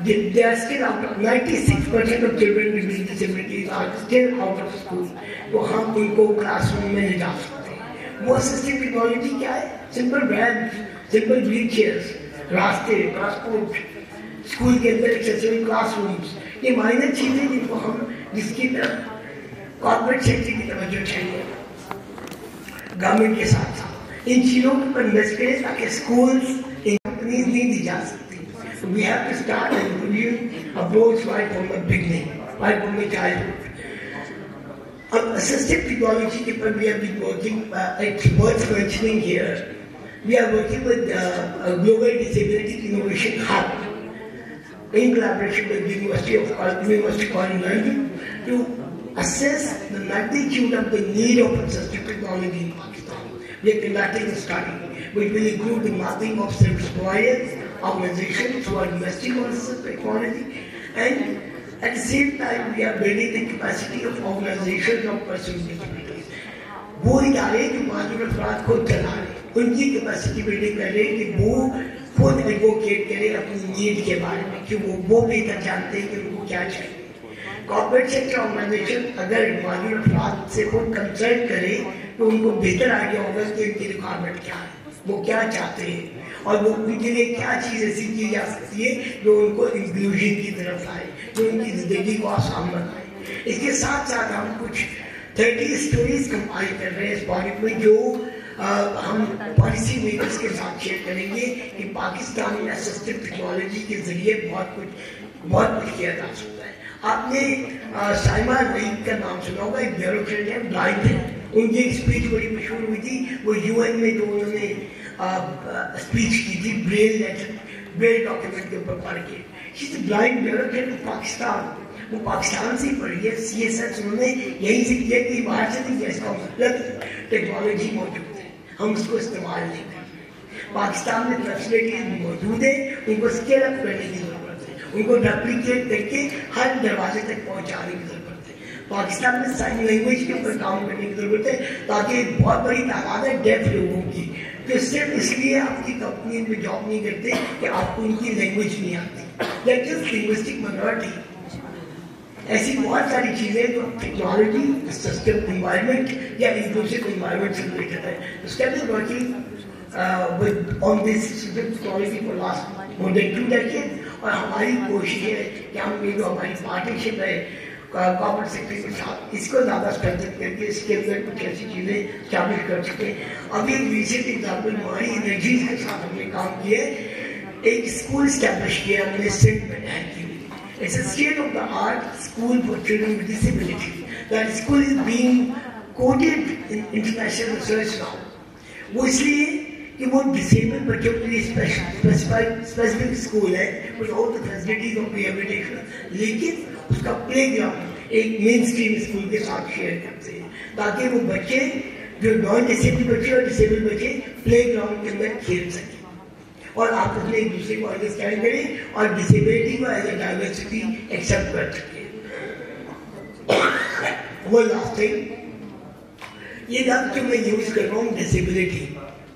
they are still out of 96% of children with disabilities are still out of school. تو ہم ان کو کلاس روم میں لے جا سکتے ہیں. وہ اسسٹنگ ٹیکنالوجی کیا ہے؟ Simple van, simple wheelchairs, راستے, ٹرانسپورٹ, اسکول کے اندر ایکسیسیبل کلاس رومس, یہ مائنر چیزیں جن کو ہم, جس کی طرف کارپوریٹ سیکٹر کی توجہ چاہیے گورنمنٹ کے ساتھ ساتھ. ان چیزوں پر انویسٹ کریں تاکہ اسکولس کمپنیز نہیں دی جا سکتی. We have to start an inclusion approach right from the beginning, right from the childhood. Assistive technology ke par we have been working, it's worth mentioning here. We are working with a Global Disability Innovation Hub in collaboration with the University College London to assess the magnitude of the need of assistive technology in Pakistan. We are conducting a study which will include the mapping of service providers, organizations who are investing on assistive technology, and at the same time we are building the capacity of organizations of persons with disabilities. وہ ادارے جو معذور افراد خود چلا رہے ہیں ان کی کیپیسٹی بلڈنگ کر رہے ہیں کہ وہ خود ایڈوکیٹ کرے اپنی نیڈ کے بارے میں, کہ وہ بہتر جانتے ہیں کہ ان کو کیا چاہیے. کارپوریٹ سیکٹر آرگنائزیشن اگر معذور افراد سے خود کنسلٹ کرے تو ان کو بہتر آئیڈیا ہوگا کہ ان کی ریکوائرمنٹ کیا ہے, وہ کیا چاہتے ہیں, اور وہ ان کے لیے کیا چیز ایسی کی جا سکتی ہے جو ان کو انکلوژن کی طرف آئے, جو ان کی زندگی کو آسان بنائے. اس کے ساتھ ساتھ ہم کچھ 30 اسٹوریز کمپائل کر رہے ہیں اس پروجیکٹ میں, جو ہم پالیسی میکرز کے ساتھ شیئر کریں گے کہ پاکستان میں اسسٹو ٹیکنالوجی کے ذریعے بہت کچھ کیا جا سکتا ہے. آپ نے سائمہ رئیس کا نام سنا ہوگا, ایک بیوروکریٹ ہے, بلائنڈ ہے. ان کی ایک اسپیچ بڑی مشہور ہوئی تھی, وہ UN میں جو انہوں نے اسپیچ کی تھی بریل ڈاکیومنٹ کے اوپر پڑھ کے. She is blind bureaucrat of Pakistan. وہ پاکستان سے ہی پڑھی ہے, CSS انہوں نے یہیں سے کیا کہ باہر سے نہیں کیا, اس کا مطلب ٹیکنالوجی موجود ہے, ہم اس کو استعمال نہیں کرتے. پاکستان میں فیسلٹیز موجود ہیں, ان کو اسکیل اپ کرنے کی ضرورت ہے, ان کو ڈپلیکیٹ کر کے ہر دروازے تک پہنچانے کی ضرورت ہے. پاکستان میں سائن لینگویج کے اوپر کام کرنے کی ضرورت ہے تاکہ ایک بہت بڑی تعداد ہے ڈیف لوگوں کی جو صرف اس لیے آپ کی کمپنی میں جاب نہیں کرتے کہ آپ کو ان کی لینگویج نہیں آتی. That is linguistic minority. ایسی بہت ساری چیزیں جو ٹیکنالوجی, اسسٹو انوائرمنٹ یا انکلوسیو انوائرمنٹ سے ریلیٹڈ ہے. STEP is working on this technology for last more than 2 decades, اور ہماری کوشش ہے کہ ہم یہ جو ہماری پارٹنرشپ ہے کارپوریٹ سیکٹر کے ساتھ, اس کو زیادہ اسٹرینتھن کر کے اس کے اندر کچھ ایسی چیزیں اسٹیبلش کر سکیں. ابھی ایک ریسنٹ ایگزامپل ماری انرجیز کے ساتھ ہم نے کام کیا ہے. ایک اسکول اسٹیبلش کیا ہم نے سندھ میں ڈھائل کی. It's a state-of-the-art school for children with disability. That school is being quoted in international research now. وہ اس لیے کہ وہ ڈسیبل بچوں کے لیے اسپیسیفک اسکول ہے with all the facilities of rehabilitation, لیکن اس کا پلے گراؤنڈ ایک مین اسٹریم اسکول کے ساتھ شیئر کرتے ہیں تاکہ وہ بچے جو نان ڈسیبل بچے اور ڈسیبل بچے پلے گراؤنڈ کے اندر کھیل سکیں اور آپس میں ایک دوسرے کو انڈرسٹینڈ کریں اور ڈسیبلٹی کو ایز اے ڈائیورسٹی ایکسیپٹ کر سکیں. وہ لاسٹ تھنگ, یہ لفظ جو میں یوز کر رہا ہوں ڈسیبلٹی,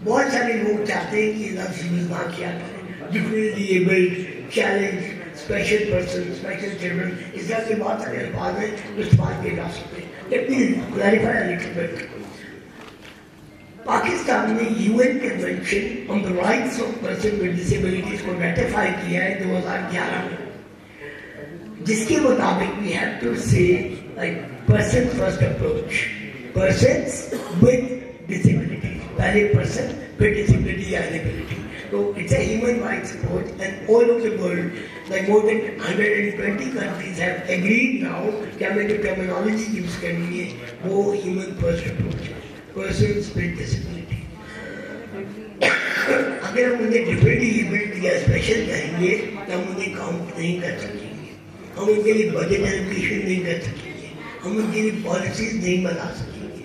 بہت سارے لوگ چاہتے ہیں کہ یہ لفظ یوز نہ کیا جائے. Differently abled, challenge, special person, special children, اس طرح کے بہت سارے الفاظ ہیں جو استعمال کیے جا سکتے ہیں. Let me clarify a little bit. Pakistan نے UN convention on the rights of person with disabilities کو ریٹیفائی کیا ہے 2011 میں, جس کے مطابق we have to say person first approach, persons with disability, پہلے پرسن پھر ڈسیبلٹی یا inability. So it's a human rights approach, and all over the world, like more than 120 countries have agreed now کہ ہمیں جو terminology use کرنی ہے وہ human first approach ہے, persons with disability. اگر ہم انہیں differently abled یا special کہیں گے تو ہم انہیں کاؤنٹ نہیں کر سکیں گے, ہم ان کے لیے بجٹ ایلوکیشن نہیں کر سکیں گے, हम उनके लिए पॉलिसीज नहीं बना सकेंगे.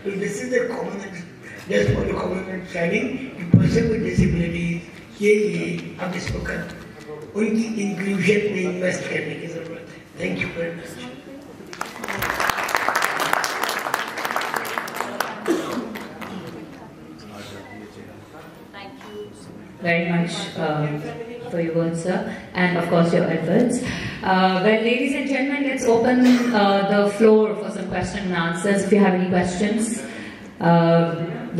तो this is the common just for the common understanding कि पर्सन विद डिसेबिलिटीज के लिए अब इसको कर उनकी इंक्लूजन में इन्वेस्ट करने की जरूरत है. Thank you very much. Very much for your words, sir, and of course your efforts. Well, ladies and gentlemen, let's open the floor for some question and answers. If you have any questions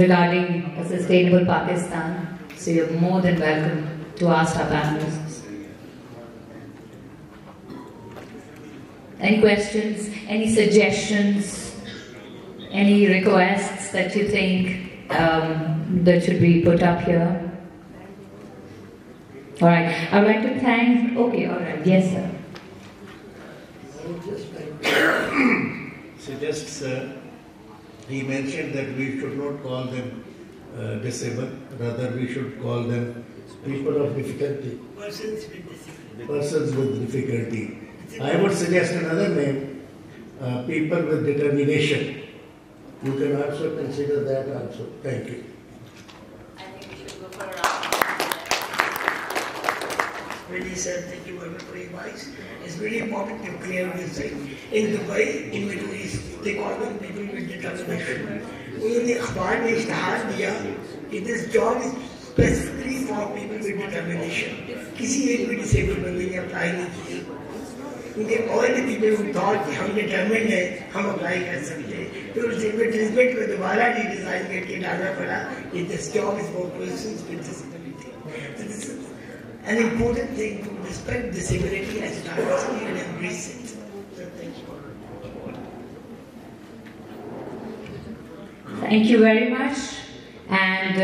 regarding a sustainable Pakistan, so you're more than welcome to ask our panelists. Any questions, any suggestions, any requests that you think that should be put up here? All right. I would like to thank. Okay. All right. Yes, sir. I would just like to suggest, sir. He mentioned that we should not call them disabled. Rather, we should call them people of difficulty. Persons with difficulty. I would suggest another name. People with determination. You can also consider that also. Thank you. I think we should go for a round. Really, sir, thank you very much for your advice. It's very important to clear this thing. In Dubai, in Middle East, they call them people with determination. उन्होंने अखबार में इश्तहार दिया कि this job is specifically for people with determination. किसी एक भी disabled बंदे ने अप्लाई नहीं किया. उनके all the people who thought कि हम determined हैं, हम अप्लाई कर सकते हैं. फिर उस advertisement को दोबारा redesign करके डालना पड़ा कि this job is for persons with disability. So this is an important thing to respect disability as diversity and embrace it. So thank you. Thank you very much. And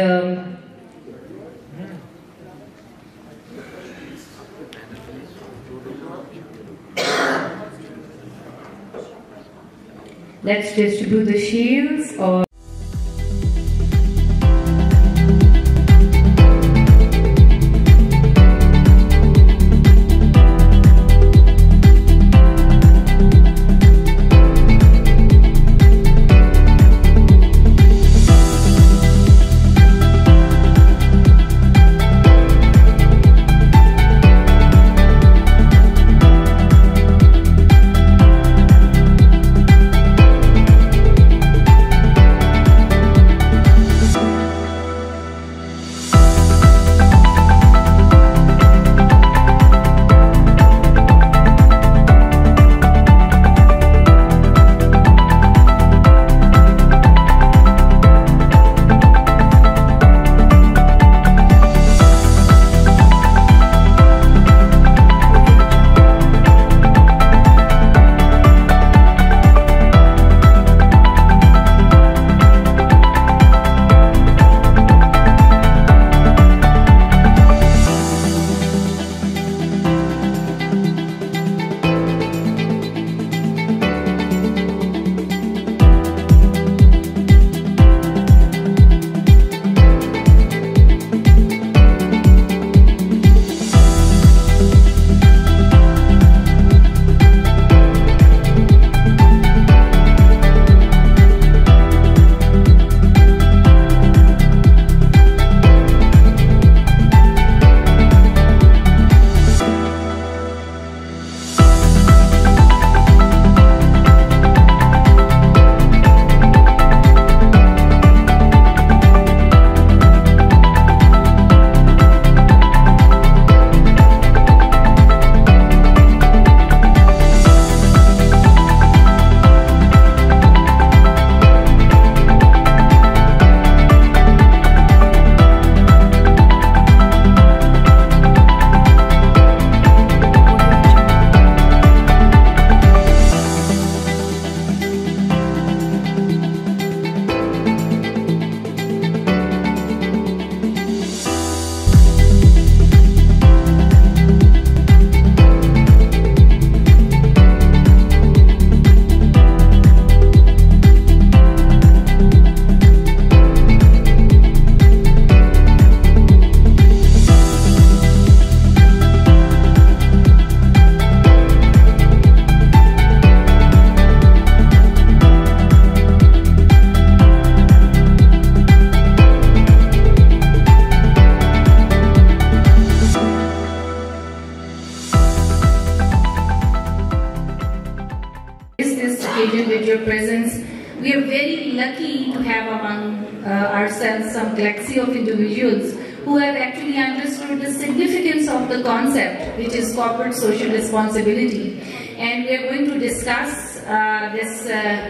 let's distribute the shields. Or your presence. We are very lucky to have among ourselves some galaxy of individuals who have actually understood the significance of the concept, which is corporate social responsibility. And we are going to discuss this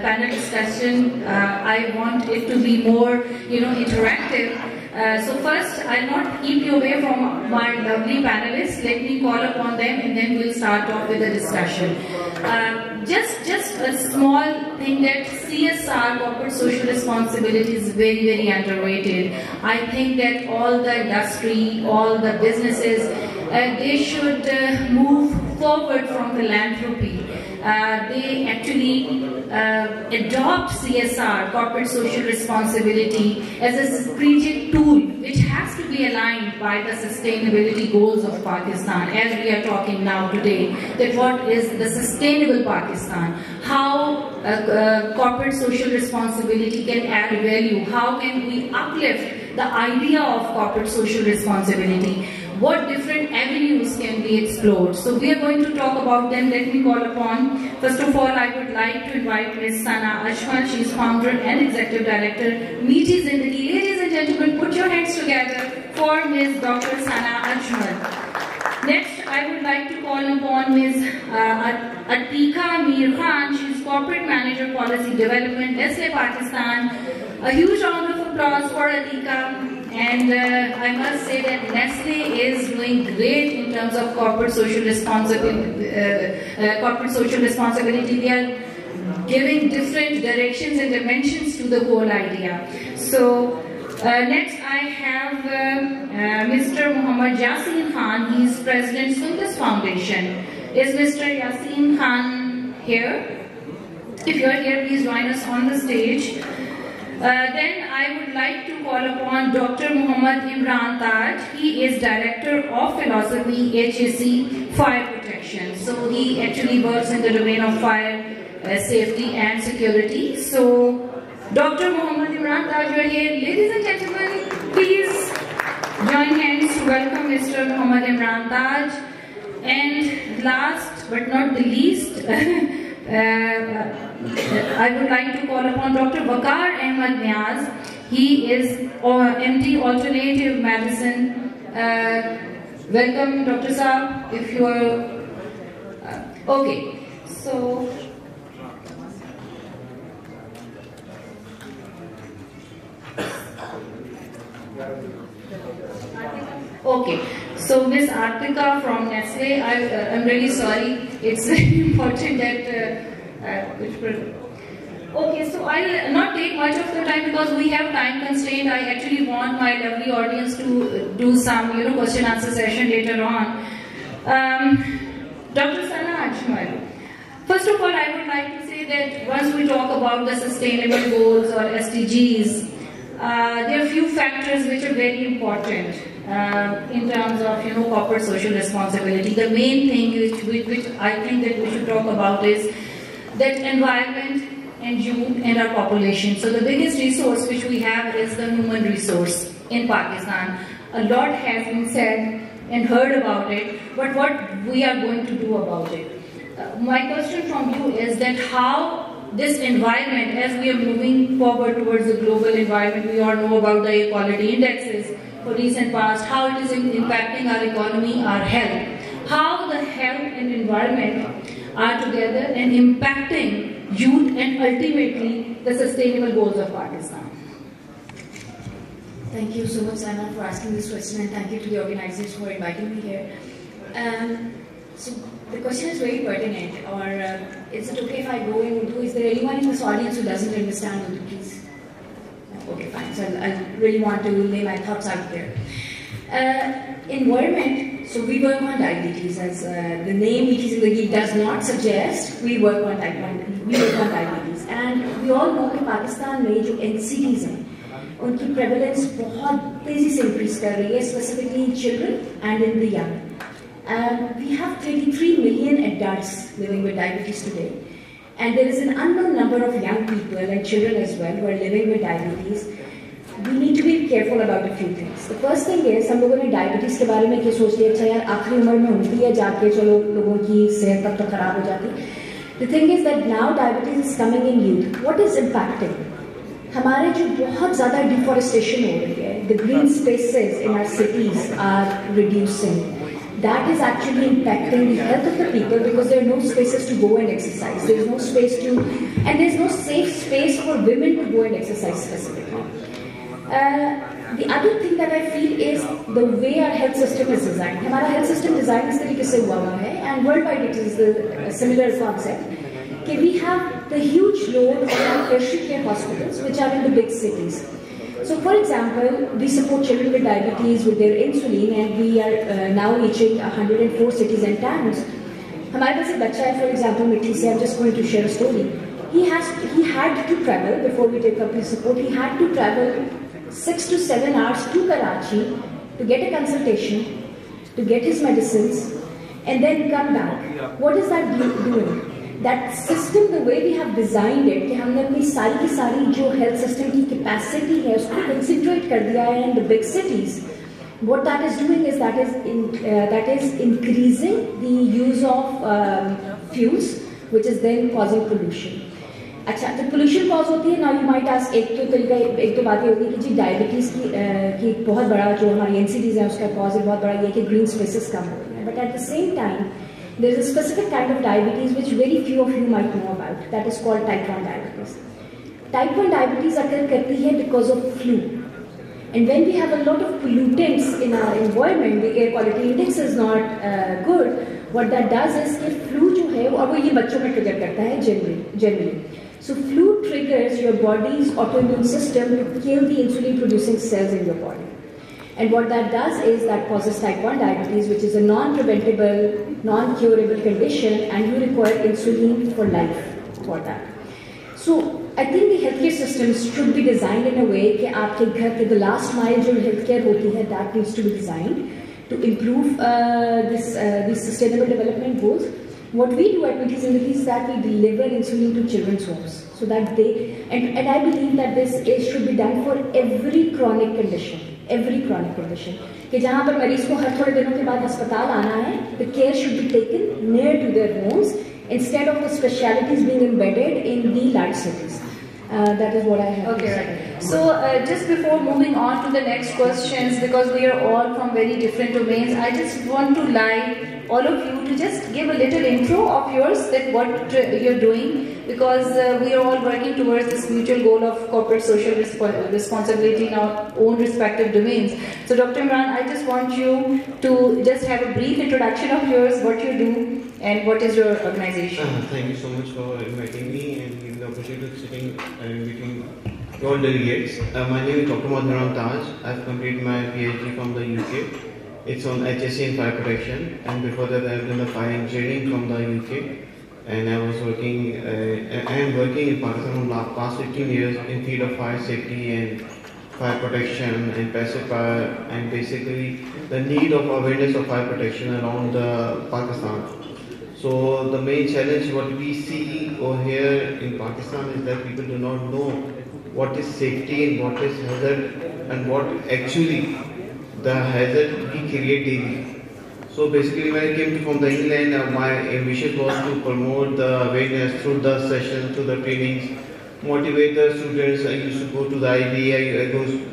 panel discussion. I want it to be more, interactive. So first, I'll not keep you away from my lovely panelists. Let me call upon them, and then we'll start off with the discussion. Just a small thing, that CSR, corporate social responsibility, is very, very underrated. I think that all the industry, all the businesses, they should move forward from philanthropy. They actually adopt CSR, corporate social responsibility, as a strategic tool which has to be aligned by the sustainability goals of Pakistan, as we are talking now today, that what is the sustainable Pakistan, how corporate social responsibility can add value, how can we uplift the idea of corporate social responsibility, what different avenues can be explored. So we are going to talk about them. Let me call upon, first of all, I would like to invite Ms. Sana Ajmal. She is founder and executive director, Meethi Zindagi. Ladies and gentlemen, put your hands together for Ms. Dr. Sana Ajmal. Next, I would like to call upon Ms. Atika Mir Khan. She is corporate manager, policy development, Nestle Pakistan. A huge round of applause for Atika. And I must say that Nestle is doing great in terms of corporate social responsibility. They are giving different directions and dimensions to the whole idea. So next I have Mr. Muhammad Yasin Khan. He is President Sundus Foundation. Is Mr. Yasin Khan here? If you are here, please join us on the stage. Then I would like to call upon Dr. Muhammad Imran Taj. He is Director of Philosophy, HSE Fire Protection. So he actually works in the domain of fire safety and security. So Dr. Muhammad Imran Taj, you are here. Ladies and gentlemen, please join hands to welcome Mr. Muhammad Imran Taj. And last but not the least, I would like to call upon Dr. Waqar Ahmad Niaz. He is MD Alternative Medicine. Welcome, Dr. Saab, if you are... okay, so... Okay, so Ms. Artika from Nestle, I'm really sorry, it's very important that okay, so I'll not take much of the time because we have time constraint. I actually want my lovely audience to do some, question answer session later on. Dr. Sana Ajmal, first of all, I would like to say that once we talk about the sustainable goals or SDGs, there are a few factors which are very important in terms of corporate social responsibility. The main thing which I think that we should talk about is that environment and youth and our population. So the biggest resource which we have is the human resource in Pakistan. A lot has been said and heard about it, but what we are going to do about it. My question from you is that how this environment, as we are moving forward towards the global environment, we all know about the equality indexes for recent past, how it is impacting our economy, our health, how the health and environment are together and impacting youth and ultimately the sustainable goals of Pakistan. Thank you so much, Sana, for asking this question, and thank you to the organizers for inviting me here. So the question is very pertinent, or is it okay if I go in Urdu? Is there anyone in this audience who doesn't understand Urdu, please? Okay, fine. So I really want to lay my thoughts out there. Environment, so we work on diabetes, as the name Meethi Zindagi does not suggest. We work on diabetes, and we all know that Pakistan में जो NCDs हैं, उनकी prevalence बहुत तेजी से increase कर रही है, specifically in children and in the young. We have 33 million adults living with diabetes today, and there is an unknown number of young people and children as well who are living with diabetes. We need to be careful about a few things. The first thing is, हम लोगों ने diabetes के बारे में क्या सोच लिया, अच्छा यार आखिरी उम्र में होती है जाके चलो लोगों की सेहत तब तो खराब हो जाती. The thing is that now diabetes is coming in youth. What is impacting? ہمارے جو بہت زیادہ ڈیفارسٹیشن ہو رہی ہے, the green spaces in our cities are reducing. That is actually impacting the health of the people because there are no spaces to go and exercise. There is no space to, and there is no safe space for women to go and exercise specifically. The other thing that I feel is the way our health system is designed. ہمارا health system design اس طریقے سے ہوا ہے, and worldwide it is a similar concept. کہ we have the huge load of our tertiary care hospitals which are in the big cities. So for example, we support children with diabetes with their insulin, and we are now reaching 104 cities and towns. ہمارے پاس ایک بچہ ہے, for example, مٹھی سے, I'm just going to share a story. He had to travel, before we take up his support, he had to travel 6 to 7 hours to Karachi to get a consultation, to get his medicines, and then come back. What is that doing? That system, the way we have designed it, کہ ہم نے اپنی ساری کی ساری جو health system کی capacity ہے اس کو concentrate کر دیا ہے in the big cities. What that is doing is that is increasing the use of fuels, which is then causing pollution. اچھا, تو pollution cause ہوتی ہے. Now you might ask, ایک تو بات یہ ہوتی ہے کہ جی ڈائبٹیز کی بہت بڑا جو ہماری NCDs ہیں اس کا cause بہت بڑا یہ ہے کہ green spaces کم ہو رہے ہیں. But at the same time, there is a specific kind of diabetes which very few of you might know about. That is called type 1 diabetes. Type 1 diabetes occurs karti hai because of flu. And when we have a lot of pollutants in our environment, the air quality index is not good. What that does is that flu jo hai, aur wo ye bachchon mein trigger karta hai generally. So flu triggers your body's autoimmune system to kill the insulin producing cells in your body. And what that does is that causes type 1 diabetes, which is a non-preventable, non-curable condition, and you require insulin for life for that. So I think the healthcare systems should be designed in a way کہ آپ کے گھر کے the last mile جو healthcare ہوتی ہے, that needs to be designed to improve these sustainable development goals. What we do at Meethi Zindagi is that we deliver insulin to children's homes so that they, and I believe that this should be done for every chronic condition. کہ جہاں پر مریض کو ہر تھوڑے دنوں کے بعد ہسپتال آنا ہے, the care should be taken near to their homes instead of the specialities being embedded in the large cities. That is what I have to say. So just before moving on to the next questions, because we are all from very different domains, I just want to like all of you to just give a little intro of yours, that what you're doing, because we are all working towards this mutual goal of corporate social responsibility in our own respective domains. So Dr. Imran, I just want you to just have a brief introduction of yours, what you do and what is your organization. Thank you so much for inviting me and giving the opportunity of sitting and meeting all delegates. My name is Dr. Madhuram Taj. I've completed my PhD from the UK. It's on HSC and fire protection, and before that I've done the fire engineering from the UK. And I was working, I am working in Pakistan for the past 15 years in field of fire safety and fire protection and passive fire, and basically the need of awareness of fire protection around Pakistan. So the main challenge what we see over here in Pakistan is that people do not know what is safety and what is hazard and what actually the hazard we create daily. So basically when I came from the England, my ambition was to promote the awareness through the sessions, through the trainings, motivate the students. I used to go to the IB, I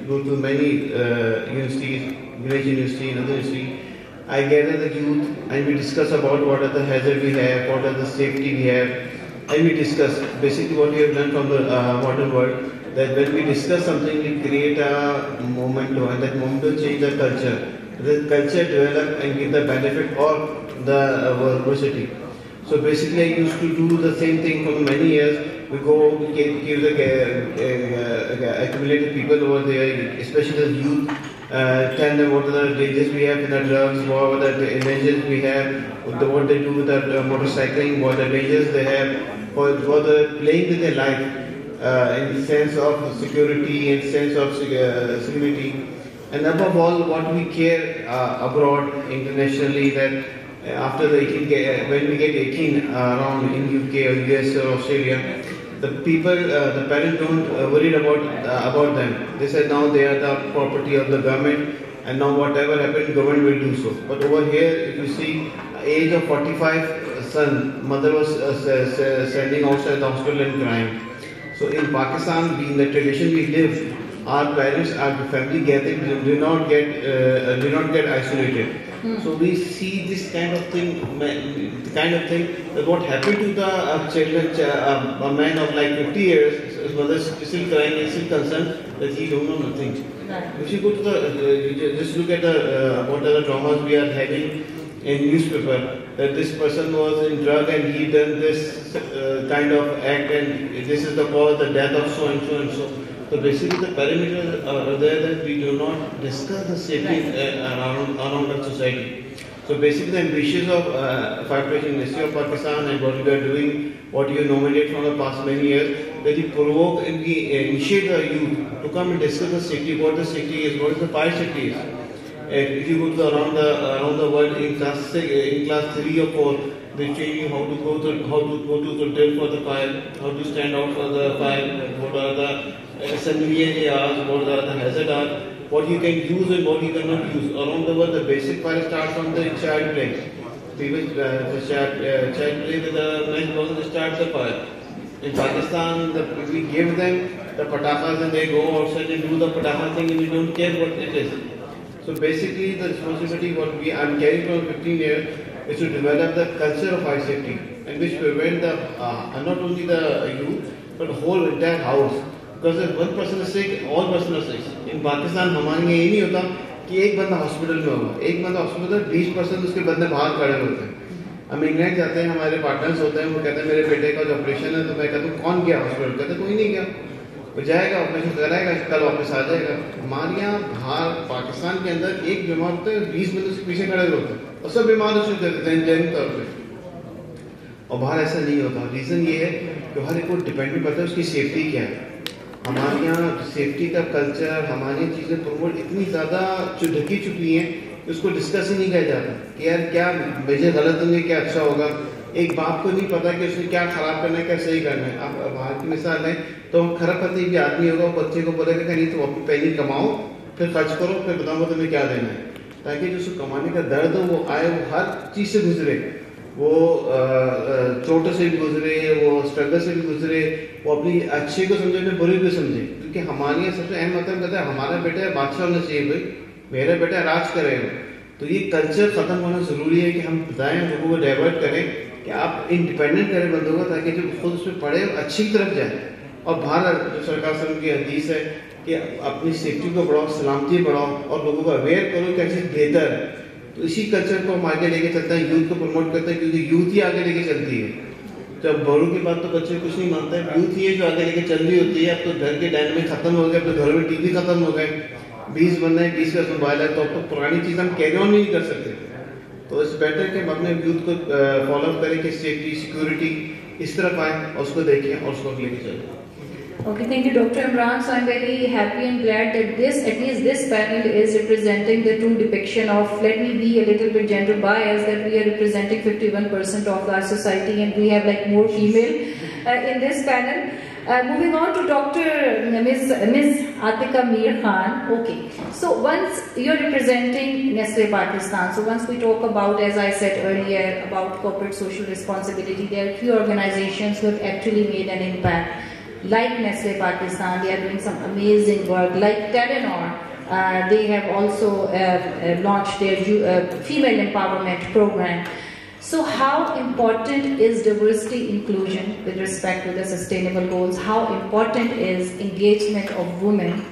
go to many universities, village university and other university. I gather the youth and we discuss about what are the hazards we have, what are the safety we have, and we discuss basically what we have learned from the modern world, that when we discuss something we create a momentum, and that momentum change the culture. The culture develop and give the benefit of the university. So basically I used to do the same thing for many years. We go, we give the accumulated people over there, especially the youth, tell them what are the dangers we have in the drugs, what are the dangers we have, what they do with the motorcycling, what are the dangers they have, for the playing with their life in the sense of security and sense of security. And above all, what we care abroad, internationally, that after the 18, when we get 18 around in UK or US or Australia, the people, the parents don't worry about them. They said now they are the property of the government, and now whatever happens, government will do so. But over here, if you see, age of 45, son, mother was standing outside the hospital and crying. So in Pakistan, being the tradition we live, our parents, our family gathering do not get isolated. So we see this kind of thing, that what happened to the a man of like 50 years, his mother is still crying and still concerned that he don't know nothing. If you go to just look at what are the traumas we are having in newspaper, that this person was in drug and he done this kind of act and this is the cause, the death of so and so and so. So basically the parameters are there that we do not discuss the safety around our society. So basically the ambitions of Fire Protection Ministry of Pakistan and what we are doing, what you nominate from the past many years, that we provoke and we initiate the youth to come and discuss the safety, what the safety is, what is the fire safety is. If you go to around the world in class 3 or 4, they train you how to go to the drill for the fire, how to stand out for the fire, what are the assembly areas, what are the hazard are, what you can use and what you cannot use. Around the world, the basic fire starts from the child play. People, the child play with the nice balls and start the fire. In Pakistan, we give them the patakas and they go outside and do the pataka thing and we don't care what it is. So basically, the responsibility what I'm carrying for 15 years is to develop the culture of fire safety, and which prevent not only the youth but the whole entire house. Because if one person is sick, all person are sick. In Pakistan, हमारे यहाँ ये नहीं होता कि एक बंदा hospital में होगा, एक बंदा हॉस्पिटल 20% उसके बंदे बाहर खड़े होते हैं. हम इंग्लैंड जाते हैं, हमारे पार्टनर्स होते हैं, वो कहते हैं मेरे बेटे का जो ऑपरेशन है, तो मैं कहता हूँ कौन गया हॉस्पिटल? कहते कोई नहीं गया. वो जाएगा, ऑपरेशन कराएगा, कल वापस आ जाएगा. हमारे यहाँ बाहर पाकिस्तान के अंदर एक बीमार होता है, 20 बंदे उसके पीछे खड़े होते हैं और सब बीमार उसको देते हैं जैन तौर पर. और बाहर ऐसा नहीं होता. रीज़न ये है कि हर एक को डिपेंडेंट पता है उसकी सेफ्टी क्या है. हमारे यहाँ सेफ्टी का कल्चर, हमारी चीज़ें प्रमोट इतनी ज़्यादा ढकी चुकी हैं कि उसको डिस्कस ही नहीं किया जाता कि यार क्या वजह गलत होंगे, क्या अच्छा होगा. एक बाप को नहीं पता कि उसने क्या खराब करना है, क्या सही करना है. आप बाहर की मिसाल है तो खराब पति भी आदमी होगा, वो बच्चे को बोलेगा कि नहीं तुम अपनी पैनी कमाओ, फिर खर्च करो, फिर बताऊँगा तुम्हें क्या देना है, ताकि जो उसको कमाने का दर्द हो वो आए, वो हर चीज़ से गुजरे, वो चोटों से भी गुजरे, वो स्ट्रगल से भी गुजरे, वो अपनी अच्छे को समझे, अपने बुरे को समझे. क्योंकि हमारे यहाँ सबसे अहम मतलब कहता है हमारा बेटा बादशाह होना चाहिए, भाई मेरा बेटा राज करेगा. तो ये कल्चर ख़त्म होना ज़रूरी है कि हम बताएं, लोगों को डाइवर्ट करें कि आप इंडिपेंडेंट करें बंदों को, ताकि जब खुद उसमें पढ़े अच्छी तरफ जाए. और बाहर जो सरकार से उनकी हदीस है कि अपनी सेफ्टी को बढ़ाओ, सलामती बढ़ाओ और लोगों को अवेयर करो क्या चीज़ बेहतर है. तो इसी कल्चर को हम आगे लेके चलते हैं, यूथ को प्रमोट करते हैं, क्योंकि यूथ ही आगे लेके चलती है. जब बड़ों की बात तो बच्चे कुछ नहीं मानते हैं, यूथ ही है जो आगे लेके चल रही होती है. अब तो घर के डायनामिक खत्म हो गए, अब तो घर में टीवी खत्म हो गए, 20 बंदे हैं, 20 का मोबाइल है, तो अब तो पुरानी चीज़ हम कैरी ऑन नहीं कर सकते. तो इट्स बेटर कि हम अपने यूथ को फॉलो करें कि सेफ्टी सिक्योरिटी इस तरफ आए और उसको देखें और उसको लेके चलें. Okay, thank you, Dr. Imran. So I'm very happy and glad that at least this panel is representing the true depiction of, let me be a little bit gender biased, that we are representing 51% of our society and we have like more female in this panel. Moving on to Ms. Atika Mir Khan. Okay, so once you're representing Nestle Pakistan, so once we talk about, as I said earlier, about corporate social responsibility, there are few organizations who have actually made an impact. Like Nestle Pakistan, they are doing some amazing work. Like Telenor, they have also launched their female empowerment program. So how important is diversity inclusion with respect to the sustainable goals? How important is engagement of women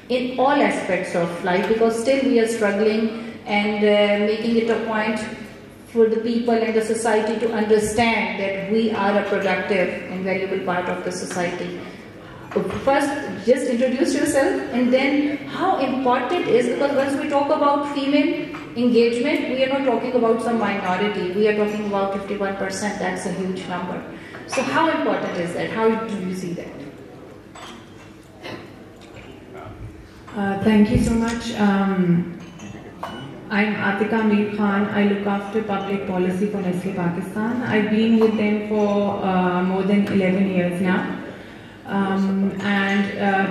in all aspects of life? Because still we are struggling and making it a point for the people and the society to understand that we are a productive and valuable part of the society. First, just introduce yourself, and then how important is, because once we talk about female engagement, we are not talking about some minority, we are talking about 51%, that's a huge number. So how important is that? How do you see that? Thank you so much. I'm Atika Mir Khan. I look after public policy for Nestle Pakistan. I've been with them for more than 11 years now.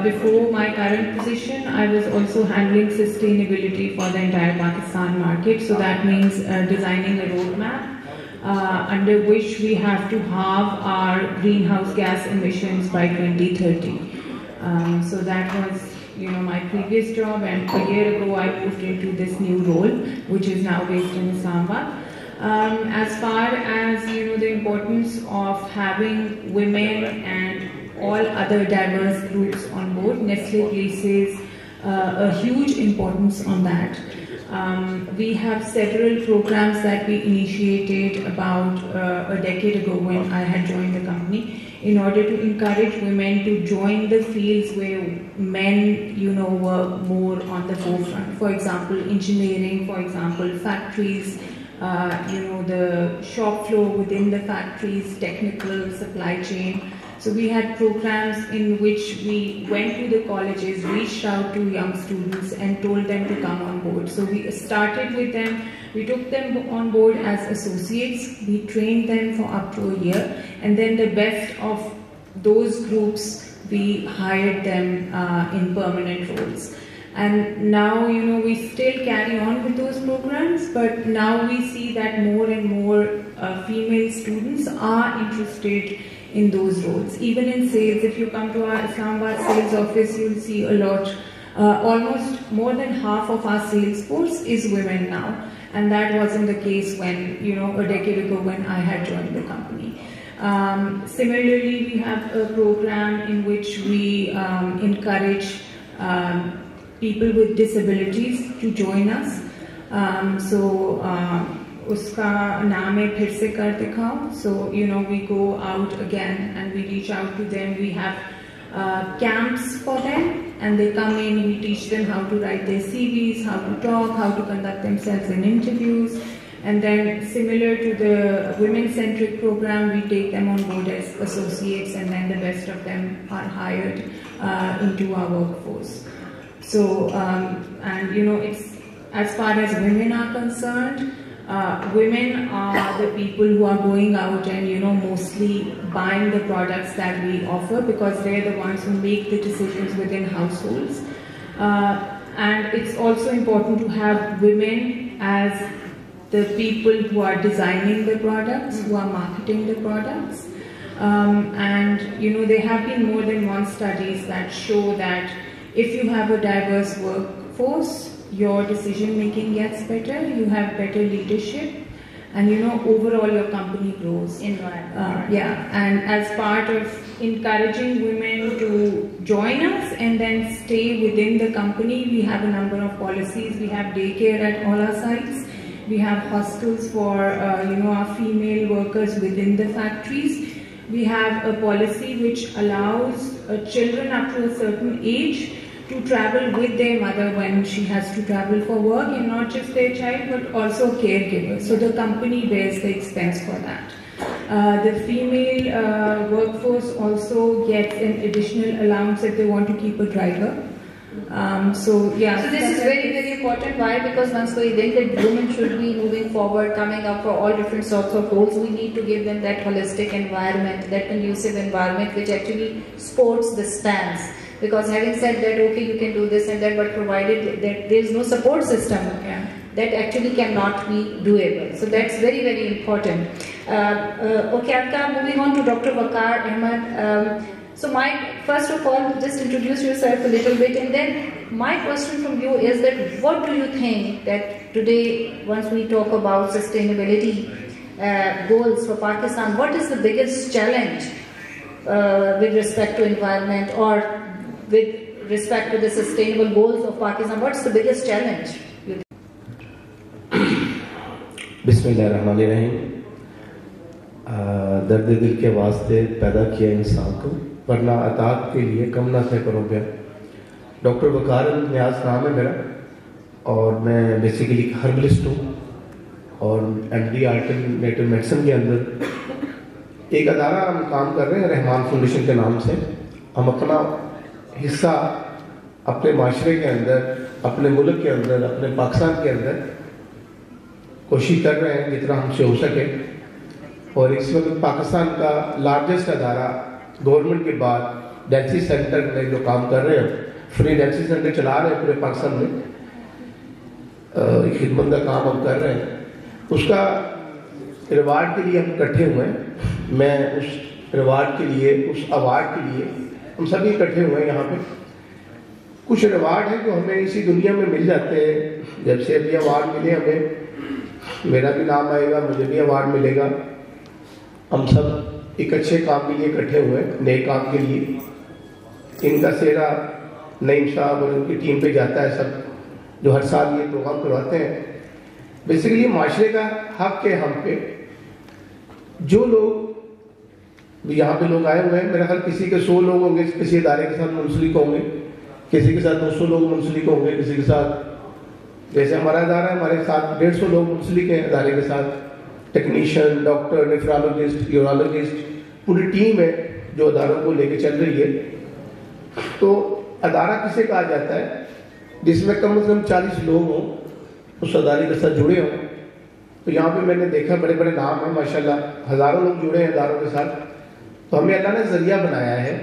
Before my current position, I was also handling sustainability for the entire Pakistan market. So that means designing a roadmap under which we have to halve our greenhouse gas emissions by 2030. So that was, my previous job, and a year ago I moved into this new role, which is now based in Islamabad. As far as the importance of having women and all other diverse groups on board, Nestle places a huge importance on that. We have several programs that we initiated about a decade ago when I had joined the company, in order to encourage women to join the fields where men, were more on the forefront. For example, engineering, for example, factories, the shop floor within the factories, technical, supply chain. So we had programs in which we went to the colleges, reached out to young students and told them to come on board. So we started with them, we took them on board as associates, we trained them for up to a year, and then the best of those groups, we hired them in permanent roles. And now, we still carry on with those programs, but now we see that more and more female students are interested in those roles. Even in sales, if you come to our Islamabad sales office, you'll see a lot, almost more than half of our sales force is women now. And that wasn't the case when, a decade ago when I had joined the company. Similarly, we have a program in which we encourage people with disabilities to join us. Uska naam hai phir se kar dikhao. So, we go out again and we reach out to them. We have camps for them, and they come in, we teach them how to write their CVs, how to talk, how to conduct themselves in interviews. And then, similar to the women-centric program, we take them on board as associates, and then the best of them are hired into our workforce. So, it's, as far as women are concerned, women are the people who are going out and, mostly buying the products that we offer, because they're the ones who make the decisions within households. And it's also important to have women as the people who are designing the products, who are marketing the products. There have been more than one studies that show that if you have a diverse workforce, your decision making gets better, you have better leadership, and overall your company grows. And as part of encouraging women to join us and then stay within the company, we have a number of policies. We have daycare at all our sites. We have hostels for our female workers within the factories. We have a policy which allows children up to a certain age to travel with their mother when she has to travel for work, and not just their child but also caregiver. So the company bears the expense for that. The female workforce also gets an additional allowance if they want to keep a driver. So this is very, very important. Why? Because once we think that women should be moving forward, coming up for all different sorts of roles, we need to give them that holistic environment, that conducive environment which actually supports the stance. Because having said that, okay, you can do this and that, but provided that there is no support system, that actually cannot be doable. So that's very, very important. Moving on to Dr. Waqar Ahmed. First of all, just introduce yourself a little bit, and then my question from you is that what do you think that today, once we talk about sustainability goals for Pakistan, what is the biggest challenge with respect to environment or with respect to the sustainable goals of Pakistan? What's the biggest challenge? Bismillahirrahmanirrahim. درد دل کے واسطے پیدا کیا انسان کو، ورنہ اطاعت کے لیے کم نہ سے کرو گیا. ڈاکٹر وقار نیاز نام ہے میرا، اور میں بیسیکلی ہربلسٹ ہوں، اور ایم ڈی آلٹرنیٹو میڈیسن کے اندر ایک ادارہ ہم کام کر رہے ہیں رحمان فاؤنڈیشن کے نام سے. ہم اپنا حصہ اپنے معاشرے کے اندر، اپنے ملک کے اندر، اپنے پاکستان کے اندر کوشش کر رہے ہیں جتنا ہم سے ہو سکے. اور اس وقت پاکستان کا لارجسٹ ادارہ گورنمنٹ کے بعد ڈائلسس سینٹر میں جو کام کر رہے ہیں، فری ڈائلسس سینٹر چلا رہے ہیں پورے پاکستان میں، خدمت کا کام ہم کر رہے ہیں. اس کا ریوارڈ کے لیے ہم اکٹھے ہوئے ہیں. میں اس ریوارڈ کے لیے, اس ایوارڈ کے لیے ہم سبھی اکٹھے ہوئے ہیں یہاں پہ. کچھ ریوارڈ ہیں جو ہمیں اسی دنیا میں مل جاتے ہیں. جب سے ابھی ایوارڈ ملے ہمیں, میرا بھی نام آئے گا, مجھے بھی ایوارڈ ملے گا. ہم سب ایک اچھے کام کے لیے اکٹھے ہوئے ہیں, نئے کام کے لیے. ان کا سہرا نعیم صاحب اور ان کی ٹیم پہ جاتا ہے سب جو ہر سال یہ پروگرام کرواتے ہیں. بیسیکلی معاشرے کا حق ہے ہم پہ. جو لوگ یہاں پہ لوگ آئے ہوئے ہیں, میرا خیال کسی کے 100 لوگ ہوں گے کسی ادارے کے ساتھ منسلک ہوں گے, کسی کے ساتھ 200 لوگ منسلک ہوں گے, کسی کے ساتھ جیسے ہمارا ادارہ ہے ہمارے ساتھ 150 لوگ منسلک ہیں ادارے کے ساتھ. ٹیکنیشین, ڈاکٹر, نیفرالوجسٹ, یورالوجسٹ, پوری ٹیم ہے جو اداروں کو لے کے چل رہی ہے. تو ادارہ کسے کہا جاتا ہے جس میں کم از کم 40 لوگ ہوں, اس ادارے کے ساتھ جڑے ہوں. تو یہاں پہ میں نے دیکھا بڑے بڑے نام ہیں ماشاءاللہ, ہزاروں لوگ جڑے ہیں اداروں کے ساتھ. تو ہمیں اللہ نے ذریعہ بنایا ہے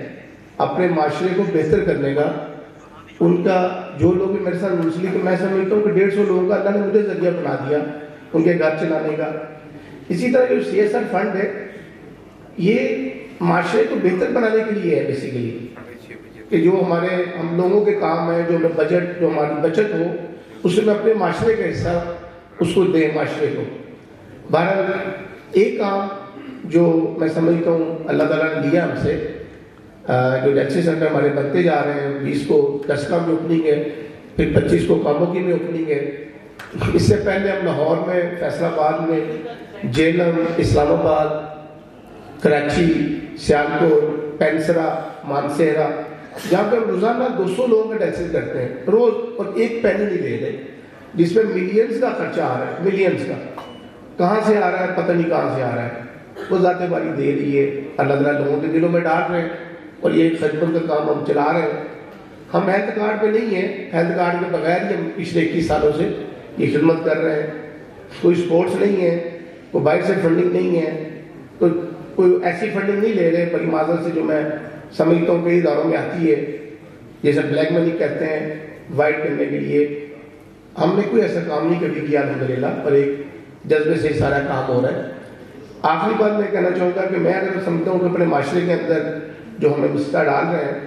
اپنے معاشرے کو بہتر کرنے کا. ان کا جو لوگ بھی میرے ساتھ منسلک ہیں, میں سمجھتا ہوں کہ 150 لوگوں کا اللہ نے مجھے ذریعہ بنا دیا ان کے گھر چلانے کا. اسی طرح جو CSR فنڈ ہے یہ معاشرے کو بہتر بنانے کے لیے ہے بیسیکلی, کہ جو ہم لوگوں کے کام ہیں, جو بجٹ, جو ہماری بچت ہو, اس میں اپنے معاشرے کا حصہ اس کو دیں معاشرے کو. بہرحال ایک کام جو میں سمجھتا ہوں اللہ تعالیٰ نے دیا ہم سے, جو ڈیلسس سینٹر ہمارے بنتے جا رہے ہیں, 20 کو دسکا میں اوپننگ ہے, پھر 25 کو کاموکی میں اوپننگ ہے. اس سے پہلے ہم لاہور میں, فیصل آباد میں, جیلم, اسلام آباد, کراچی, سیالکوٹ, پینسرا, مانسہرہ, جہاں پہ ہم روزانہ 200 لوگوں کا ڈیلسس کرتے ہیں روز, اور ایک پینی نہیں دے رہے, جس میں ملینز کا خرچہ آ رہا ہے. ملینز کا کہاں سے آ رہا ہے پتہ نہیں کہاں سے آ رہا ہے, وہ ذات باری دے رہی ہے. اللہ تعالیٰ لوگوں کے دلوں میں ڈال رہے ہیں اور یہ خدمت کا کام ہم چلا رہے ہیں. ہم ہیلتھ کارڈ پہ نہیں ہیں, ہیلتھ کارڈ کے بغیر ہی ہم پچھلے 21 سالوں سے یہ خدمت کر رہے ہیں. کوئی سپورٹس نہیں ہے, کوئی باہر سے فنڈنگ نہیں ہے, کوئی ایسی فنڈنگ نہیں لے رہے بڑی معذرت سے جو میں سمجھتا ہوں کئی اداروں میں آتی ہے, جیسے بلیک منی کہتے ہیں وائٹ کرنے کے لیے. ہم نے کوئی ایسا کام نہیں کبھی کیا الحمدللہ, پر ایک جذبے سے سارا کام ہو رہا ہے. آخری بات میں کہنا چاہوں گا کہ میں اگر سمجھتا ہوں کہ اپنے معاشرے کے اندر جو ہمیں مسئلہ ڈال رہے ہیں,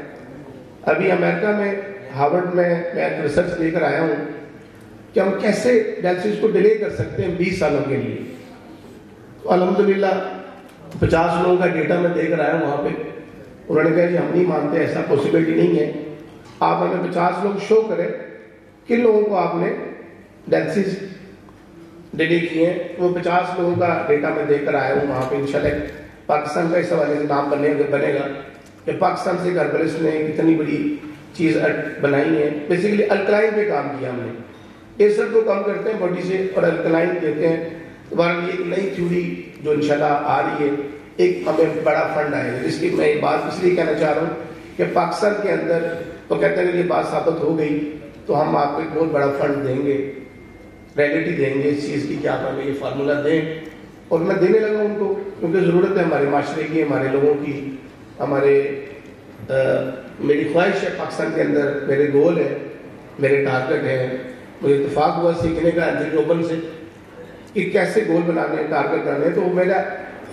ابھی امریکہ میں ہارورڈ میں ایک ریسرچ لے کر آیا ہوں کہ ہم کیسے ڈیلسس کو ڈیلے کر سکتے ہیں 20 سالوں کے لیے. تو الحمدللہ 50 لوگوں کا ڈیٹا میں دے کر آیا ہوں وہاں پہ. انہوں نے کہا جی ہم نہیں مانتے, ایسا پاسبلٹی نہیں ہے, آپ ہمیں 50 لوگ شو کریں کن لوگوں کو آپ نے ڈیلسس ڈیلے کیے ہیں. وہ 50 لوگوں کا ڈیٹا میں دے کر آیا ہوں وہاں پہ. انشاءاللہ پاکستان کا اس حوالے سے نام بنے گا کہ پاکستان سے ہربلسٹ نے کتنی بڑی چیز بنائی ہے. بیسیکلی الکلائن پہ کام کیا ہم نے. ایسر کو کم کرتے ہیں باڈی سے اور الکلائن دیتے ہیں. دوبارہ یہ ایک نئی تھیوری جو انشاءاللہ آ رہی ہے, ایک ہمیں بڑا فنڈ آئے گا, جس کی میں یہ بات اس لیے کہنا چاہ رہا ہوں کہ پاکستان کے اندر وہ کہتے ہیں کہ یہ بات ثابت ہو گئی تو ہم آپ کو ایک بہت بڑا فنڈ دیں گے, ریئلٹی دیں گے اس چیز کی کہ آپ ہمیں یہ فارمولہ دیں. اور میں دینے لگا ان کو کیونکہ ضرورت ہے ہمارے معاشرے کی, ہمارے لوگوں کی, میری خواہش ہے پاکستان کے اندر, میرے گول ہے, میرے ٹارگٹ ہیں. مجھے اتفاق ہوا سیکھنے کا اینتھنی روبن سے کہ کیسے گول بنانے ہیں, ٹارگٹ کرنے ہیں. تو میرا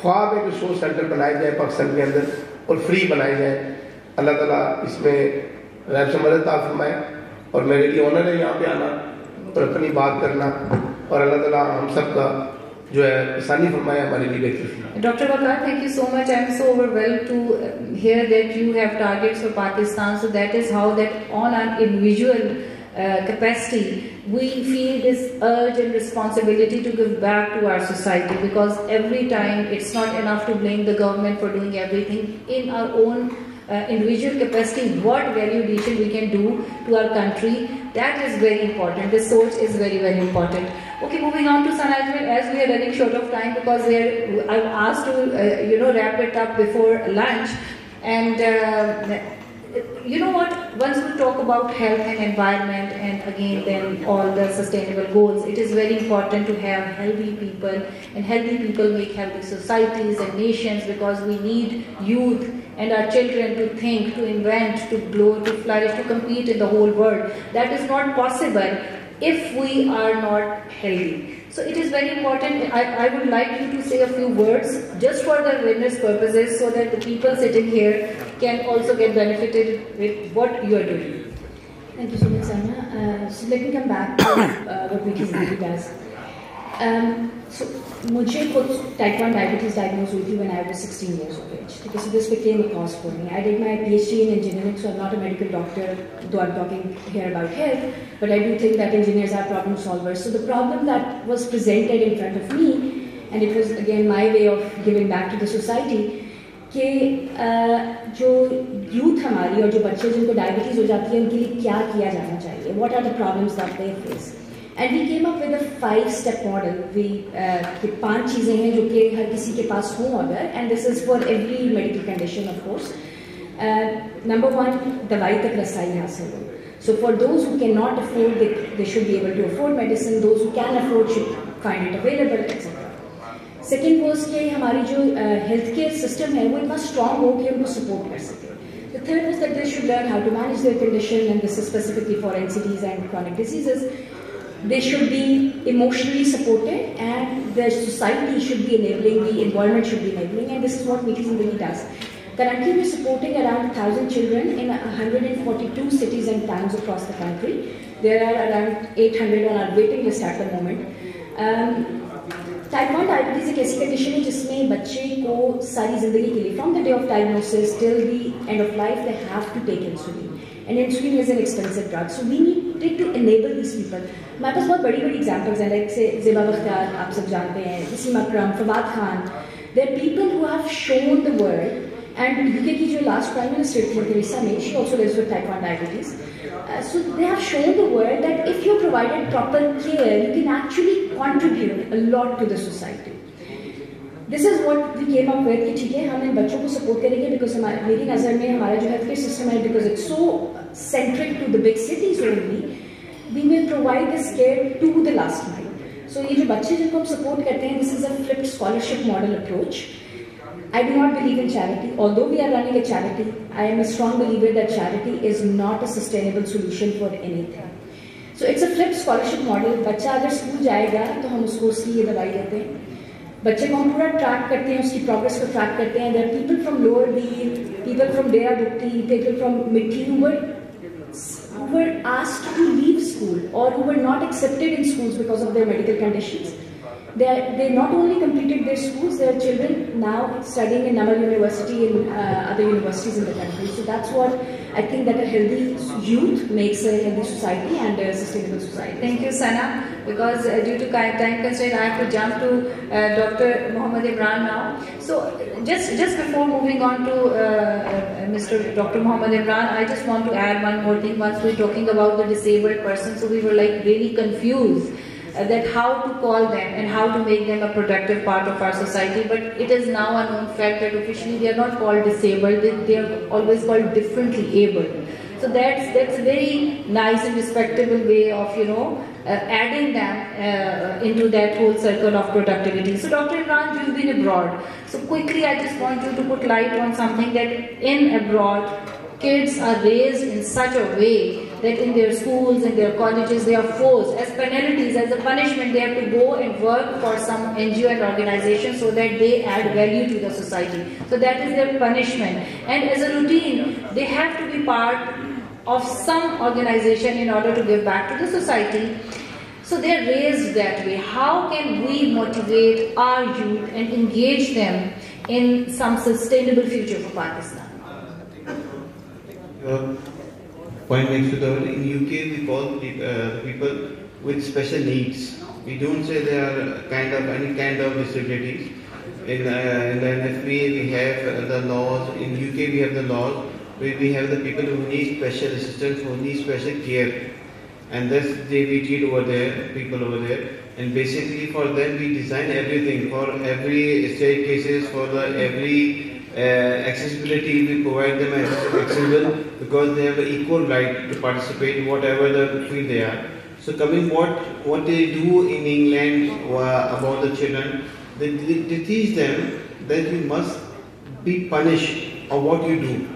خواب ہے کہ 100 سینٹر بنائے جائیں پاکستان کے اندر اور فری بنائے جائیں. اللہ تعالیٰ اس میں غیب سے مدد عطا فرمائے. اور میرے لیے آنر ہے یہاں پہ آنا اور اپنی بات کرنا, اور اللہ تعالیٰ ہم سب کا جو ہے آسانی فرمائے, ہمارے لیے بہتر فرمائے. Dr. Waqar, thank you so much. I am so overwhelmed to hear that you have targets for Pakistan. So that is how that on an individual capacity we feel this urge and responsibility to give back to our society, because every time it's not enough to blame the government for doing everything. In our own individual capacity, what value addition we can do to our country, that is very important. This source is very, very important. Okay, moving on to Sanajmal, as we are running short of time because I'm asked to wrap it up before lunch. And you know what, once we talk about health and environment and again then all the sustainable goals, it is very important to have healthy people, and healthy people make healthy societies and nations, because we need youth and our children to think, to invent, to grow, to flourish, to compete in the whole world. That is not possible if we are not healthy. So it is very important. I would like you to say a few words just for the awareness purposes so that the people sitting here can also get benefited with what you are doing. Thank you so much, Sana. So let me come back to what Meethi Zindagi does. So मुझे खुद type 1 diabetes diagnosed हुई थी when I was 16 years of age. Okay, so this became a cause for me. I did my PhD in engineering, so I'm not a medical doctor, though I'm talking here about health, but I do think that engineers are problem solvers. So the problem that was presented in front of me, and it was again my way of giving back to the society, कि जो youth हमारी और जो बच्चे जिनको diabetes हो जाती है उनके लिए क्या किया जाना चाहिए, what are the problems that they face. And we came up with a 5-step model. कि 5 चीज़ें हैं जो कि हर किसी के पास हों अगर, and this is for every medical condition of course. Number 1, दवाई तक रसाई हासिल हो. So for those who cannot afford, they should be able to afford medicine. Those who can afford should find it available, etc. Second was कि हमारी जो health care system है वो इतना strong हो कि उनको support कर सके. The third was that they should learn how to manage their condition, and this is specifically for NCDs and chronic diseases. They should be emotionally supported, and the society should be enabling, the environment should be enabling, and this is what Meethi Zindagi does. Currently, we're supporting around 1,000 children in 142 cities and towns across the country. There are around 800 on our waiting list at the moment. Type 1 diabetes एक ऐसी condition है जिसमें बच्चे को सारी ज़िंदगी के लिए, from the day of diagnosis till the end of life, they have to take insulin. And insulin is an expensive drug, so we need to enable these people. हमारे पास बहुत बड़ी examples हैं, like say ज़ेबा बख्तियार, आप सब जानते हैं, वसीम अकरम, Fawad Khan. There are people who have shown the world, and UK की जो last Prime Minister थी Theresa May, she also lives with type 1 diabetes. So they have shown the world that if you're provided proper care, you can actually contribute a lot to the society. This is what we came up with कि ठीक है हम इन बच्चों को support करेंगे because मेरी नज़र में हमारा जो healthcare system है, because it's so centric to the big cities only, we will provide this care to the last mile. So ये जो बच्चे जिनको हम support करते हैं, this is a flipped scholarship model approach. I do not believe in charity. Although we are running a charity, I am a strong believer that charity is not a sustainable solution for anything. So it's a flipped scholarship model. बच्चा अगर school जाएगा तो हम उसको उसकी ये दवाई देते हैं. बच्चे को हम पूरा ट्रैक करते हैं, उसकी प्रोग्रेस को ट्रैक करते हैं. There are people from Lower Beal, people from Dera Bukti, people from Mithi who were asked to leave school or who were not accepted in schools because of their medical conditions. They not only completed their schools, their children now studying in Namal University and other universities in the country. So that's what I think, that a healthy youth makes a healthy society and a sustainable society. Thank you, Sana. Because due to time constraint, I have to jump to Dr. Mohammad Imran now. So just before moving on to Mr. Dr. Mohammad Imran, I just want to add one more thing. Once we're talking about the disabled person, so we were like really confused that how to call them and how to make them a productive part of our society. But it is now a known fact that officially they are not called disabled, they are always called differently abled. So that's a very nice and respectable way of, adding them into that whole circle of productivity. So Dr. Imran, you've been abroad. So quickly I just want you to put light on something that in abroad, kids are raised in such a way that in their schools and their colleges they are forced as penalties, as a punishment, they have to go and work for some NGO and organization so that they add value to the society. So that is their punishment. And as a routine, they have to be part of some organization in order to give back to the society. So they are raised that way. How can we motivate our youth and engage them in some sustainable future for Pakistan? Point next to the in UK we call the people with special needs. We don't say they are any kind of disabilities. In the NFP we have the laws. In UK we have the laws. We have the people who need special assistance, who need special care, and that's we treat over there, people over there. And basically for them we design everything, for every staircases, for every accessibility, we provide them accessible because they have an equal right to participate in whatever the field they are. So coming what they do in England about the children, they teach them that you must be punished of what you do.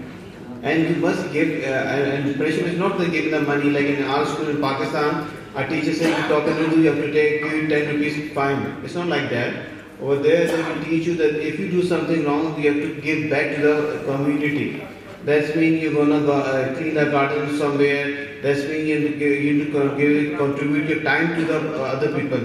And you must give, and the punishment is not the giving the money like in our school in Pakistan. Our teacher says you talk in Urdu, you have to give 10 rupees fine. It's not like that. Over there, they will teach you that if you do something wrong, you have to give back to the community. That means you're gonna clean the garden somewhere. That means you have to contribute your time to the other people.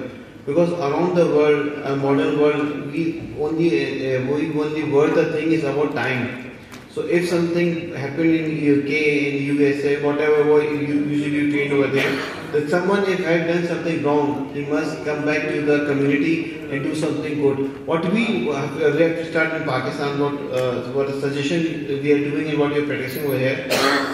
Because around the world, modern world, we only worth the thing is about time. So if something happened in UK, in USA, whatever usually you train over there, that someone if had done something wrong, he must come back to the community and do something good. What we have to start in Pakistan, what a suggestion we are doing and what we are practicing over here,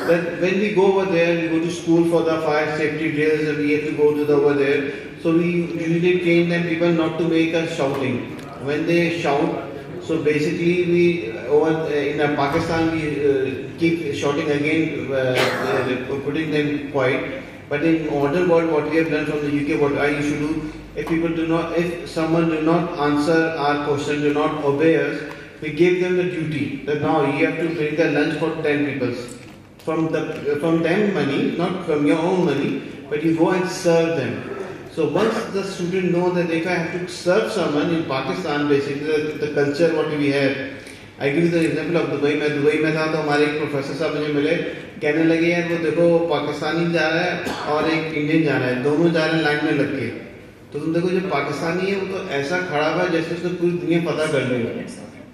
that when we go over there, we go to school for the fire safety drills and we have to go to the over there. So we usually train them people not to make us shouting. When they shout, so basically we in Pakistan we keep shouting again, putting them quiet. But in modern world, what we have done from the UK, what I used to do, if someone do not answer our question, do not obey us, we give them the duty that now you have to bring the lunch for 10 people. From them money, not from your own money, but you go and serve them. So once the student know that if I have to serve someone in Pakistan, basically the culture what we have, I give you the example of Dubai. मैं Dubai में था तो हमारे एक professor साहब मुझे मिले, कहने लगे यार वो देखो पाकिस्तानी जा रहा है और एक इंडियन जा रहा है, दोनों जा रहे हैं लाइन में लग के, तो तुम देखो जो पाकिस्तानी है वो तो ऐसा खड़ा हुआ जैसे उसको पूरी दुनिया पता कर ली,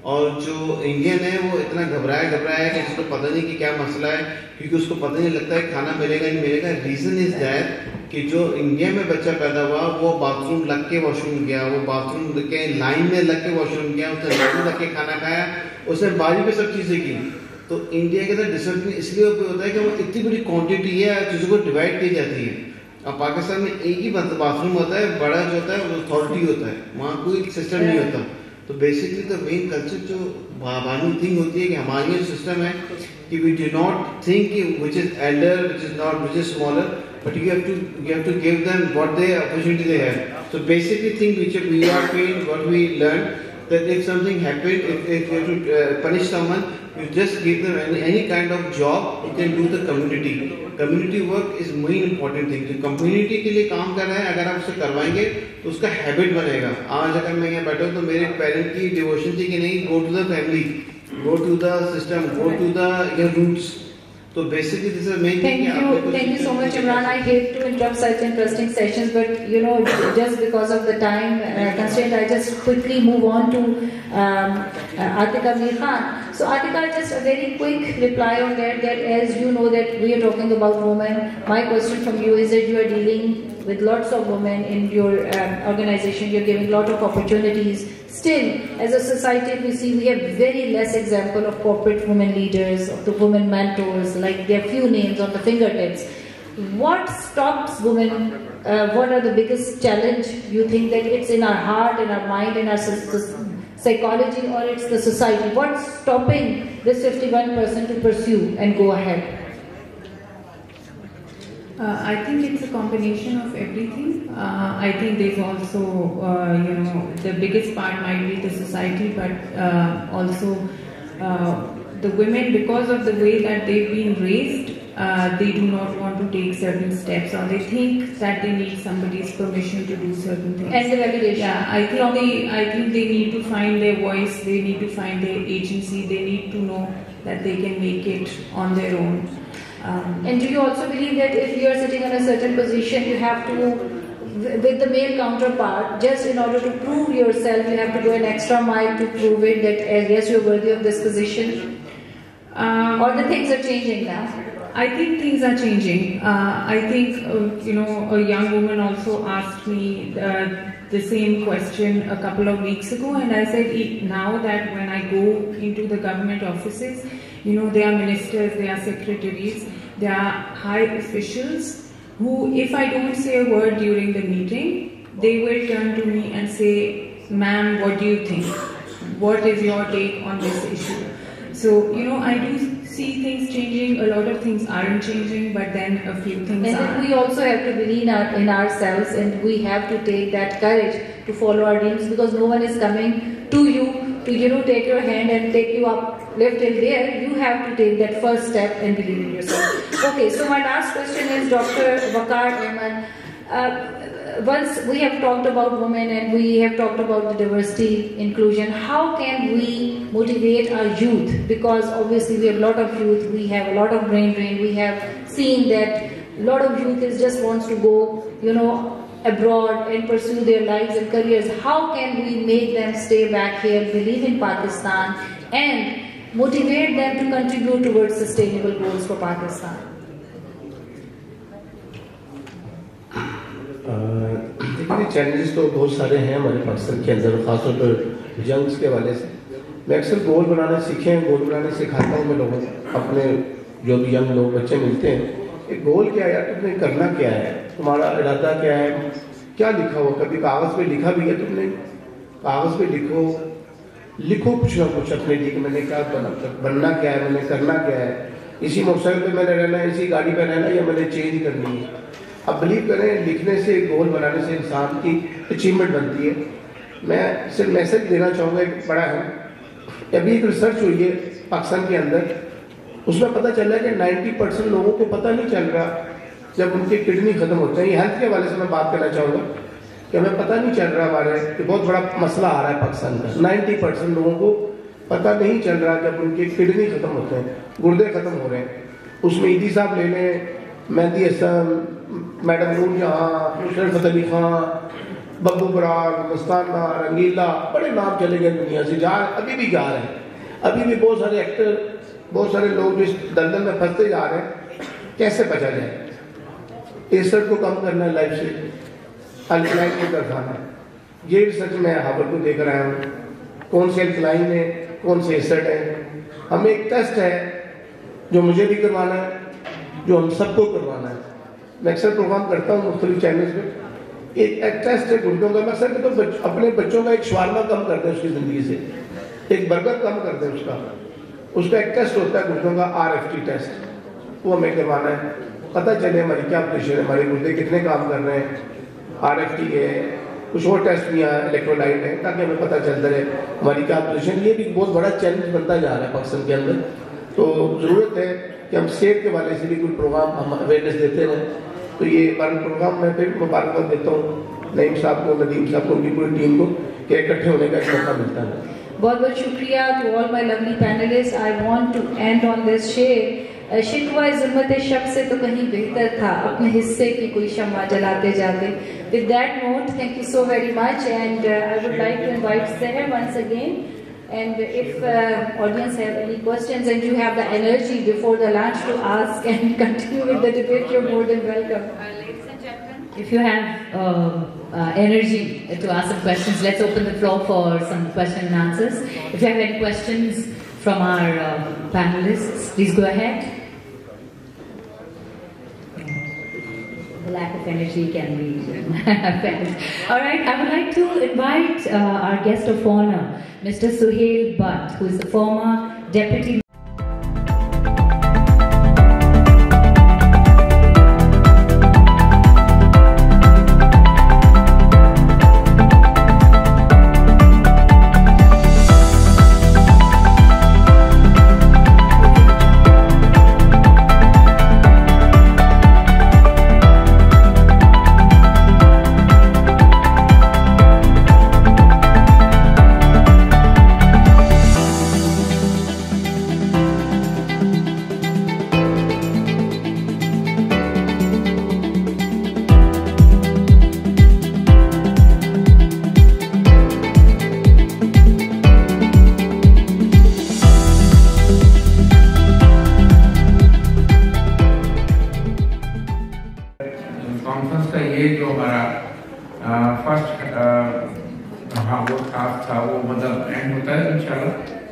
और जो इंडियन है वो इतना घबराया है कि उसको पता नहीं कि क्या मसला है, क्योंकि उसको पता नहीं लगता है खाना मिलेगा नहीं मिलेगा. रीजन इज दैट कि जो इंडिया में बच्चा पैदा हुआ वो बाथरूम लग के वॉशरूम गया, वो बाथरूम के लाइन में लग के वॉशरूम गया, उसने लाइन लग के खाना खाया, उसने बारी पे सब चीजें की. तो इंडिया के अंदर डिसिप्लिन इसलिए होता है कि वो इतनी बड़ी क्वांटिटी है, चीजों को डिवाइड की जाती है. अब पाकिस्तान में एक ही बाथरूम होता है, बड़ा जो होता है वो अथॉरिटी होता है, वहाँ कोई सिस्टम नहीं होता. तो बेसिकली द मेन कल्चर जो बानू थिंग होती है कि हमारी ये सिस्टम है कि we do not think which is elder, which is smaller, but you have to give them what they opportunity they have. So basically thing which we are trained, what we learned, that if something happened, if you have to punish someone, you just give them any kind of job, you can do the community. Community work is main important thing. जो community के लिए काम कर रहे हैं, अगर आप उसे करवाएंगे तो उसका habit बनेगा. आज अगर मैं यहाँ बैठा हूँ तो मेरे parent की devotion थी कि नहीं, go to the family, go to the system, go to the your roots. So basically this is the main thing. Thank you so much, Imran. I hate to interrupt such interesting sessions, but just because of the time constraint, I just quickly move on to Atika Mir Khan. So Atika, just a very quick reply on that as you know that we are talking about women. My question from you is that you are dealing with lots of women in your organization, you're giving a lot of opportunities. Still, as a society, we see we have very less example of corporate women leaders, of the women mentors, like there are few names on the fingertips. What stops women? What are the biggest challenge? You think that it's in our heart, in our mind, in our psychology, or it's the society? What's stopping this 51% to pursue and go ahead? I think it's a combination of everything. I think there's also, the biggest part might be the society, but also the women, because of the way that they've been raised, they do not want to take certain steps, or they think that they need somebody's permission to do certain things. And the validation. Yeah, I think they need to find their voice, they need to find their agency, they need to know that they can make it on their own. And do you also believe that if you are sitting in a certain position, you have to, with the male counterpart, just in order to prove yourself, you have to go an extra mile to prove it that yes, you're worthy of this position? Or the things are changing now? I think things are changing. I think, a young woman also asked me the same question a couple of weeks ago, and I said now that when I go into the government offices, there are ministers, there are secretaries, there are high officials who, if I don't say a word during the meeting, they will turn to me and say, "Ma'am, what do you think? What is your take on this issue?" So, I do see things changing, a lot of things aren't changing, but then a few things are. And we also have to believe in ourselves, and we have to take that courage to follow our dreams, because no one is coming to you to take your hand and take you up, lift till there. You have to take that first step and believe in yourself. Okay, so my last question is Dr. Waqar Ahmed. Once we have talked about women and we have talked about the diversity, inclusion, how can we motivate our youth? Because obviously we have a lot of youth, we have a lot of brain drain, we have seen that a lot of youth is just wants to go, abroad and pursue their lives and careers. How can we make them stay back here, believe in Pakistan, and motivate them to contribute towards sustainable goals for Pakistan? देखिए challenges तो बहुत सारे हैं हमारे पाकिस्तान के अंदर, खासतौर पर यंग्स के हवाले से। मैं अक्सर गोल बनाना सीखे हैं, गोल बनाने सिखाता हूँ मैं लोगों को, अपने जो भी यंग लोग बच्चे मिलते हैं, एक गोल क्या है यार, तुमने करना क्या है, तुम्हारा इरादा क्या है, क्या लिखा हुआ, कभी कागज़ पे लिखा भी है तुमने, कागज़ पे लिखो कुछ ना कुछ अपने लिए कि मैंने क्या बनना क्या है, मैंने करना क्या है, इसी मोटरसाइकिल पे मैंने रहना है, इसी गाड़ी पे रहना है, या मैंने चेंज करनी है। अब बिलीव करें, लिखने से, गोल बनाने से इंसान की अचीवमेंट बनती है। मैं सिर्फ मैसेज देना चाहूँगा, एक बड़ा है, अभी एक रिसर्च हुई है पाकिस्तान के अंदर, उसमें पता चला है कि 90% लोगों को पता नहीं चल रहा जब उनके किडनी खत्म होते हैं। ये हेल्थ के हवाले से मैं बात करना चाहूँगा कि हमें पता नहीं चल रहा, हमारे कि बहुत बड़ा मसला आ रहा है पाकिस्तान का। 90% लोगों को पता नहीं चल रहा जब उनके किडनी खत्म होते हैं, गुर्दे खत्म हो रहे हैं। उसमें ईदी साहब ले लें, मेहदी हसन, मैडम नूर जहाँ, नुसरत अली खां, बब्बू बरार, मस्ताना, रंगीला, बड़े नाम चले गए दुनिया से, अभी भी जा रहे हैं। अभी भी बहुत सारे एक्टर, बहुत सारे लोग जो इस दलदल में फंसते जा रहे हैं। कैसे बचा जाए? एसड को कम करना है लाइफ से, अल्कलाइन को करना है। ये रिसर्च मैं हार्वर्ड को देख रहा हूँ, कौन से अल्कलाइन है, कौन से एसड है। हमें एक टेस्ट है जो मुझे भी करवाना है, जो हम सबको करवाना है। मैं अक्सर प्रोग्राम करता हूँ मुख्तलिफ चैनल्स पे, एक टेस्ट है गुर्दों का। मैं सर तो अपने बच्चों का एक शवारमा कम कर दें उसकी ज़िंदगी से, एक बर्गर कम कर दें उसका एक टेस्ट होता है गुर्दों का, RFT टेस्ट, वो हमें करवाना है। पता चले हमारी क्या पोजीशन है, हमारे गुर्दे कितने काम कर रहे हैं। RFT है, कुछ और टेस्ट भी हैं, इलेक्ट्रोलाइट है, ताकि हमें पता चलता रहे हमारी क्या पोजीशन। ये भी बहुत बड़ा चैलेंज बनता जा रहा है पाकिस्तान के अंदर। तो ज़रूरत है कि हम सेहत के वाले से भी कोई प्रोग्राम हम अवेयरनेस देते रहें। तो ये प्रोग्राम मैं फिर मुबारकबाद देता हूँ नईम साहब को, नदीम साहब को, उनकी पूरी टीम को, कि इकट्ठे होने का एक मौका मिलता है। बहुत बहुत शुक्रिया to all my lovely panelist. I want to end on this शेर, शिकवा ज़ुल्मत शब से तो कहीं बेहतर था अपने हिस्से की कोई शम्मा जलाते जाते। With that note, thank you so very much, and I would like to invite Seher once again. And if audience have any questions and you have the energy before the lunch to ask and continue with the debate, you're more than welcome. Ladies and gentlemen, if you have energy to ask some questions, let's open the floor for some question and answers. If you have any questions from our panelists, please go ahead. The lack of energy can be apparent. All right, I would like to invite our guest of honor, Mr. Suhail Butt, who is the former Deputy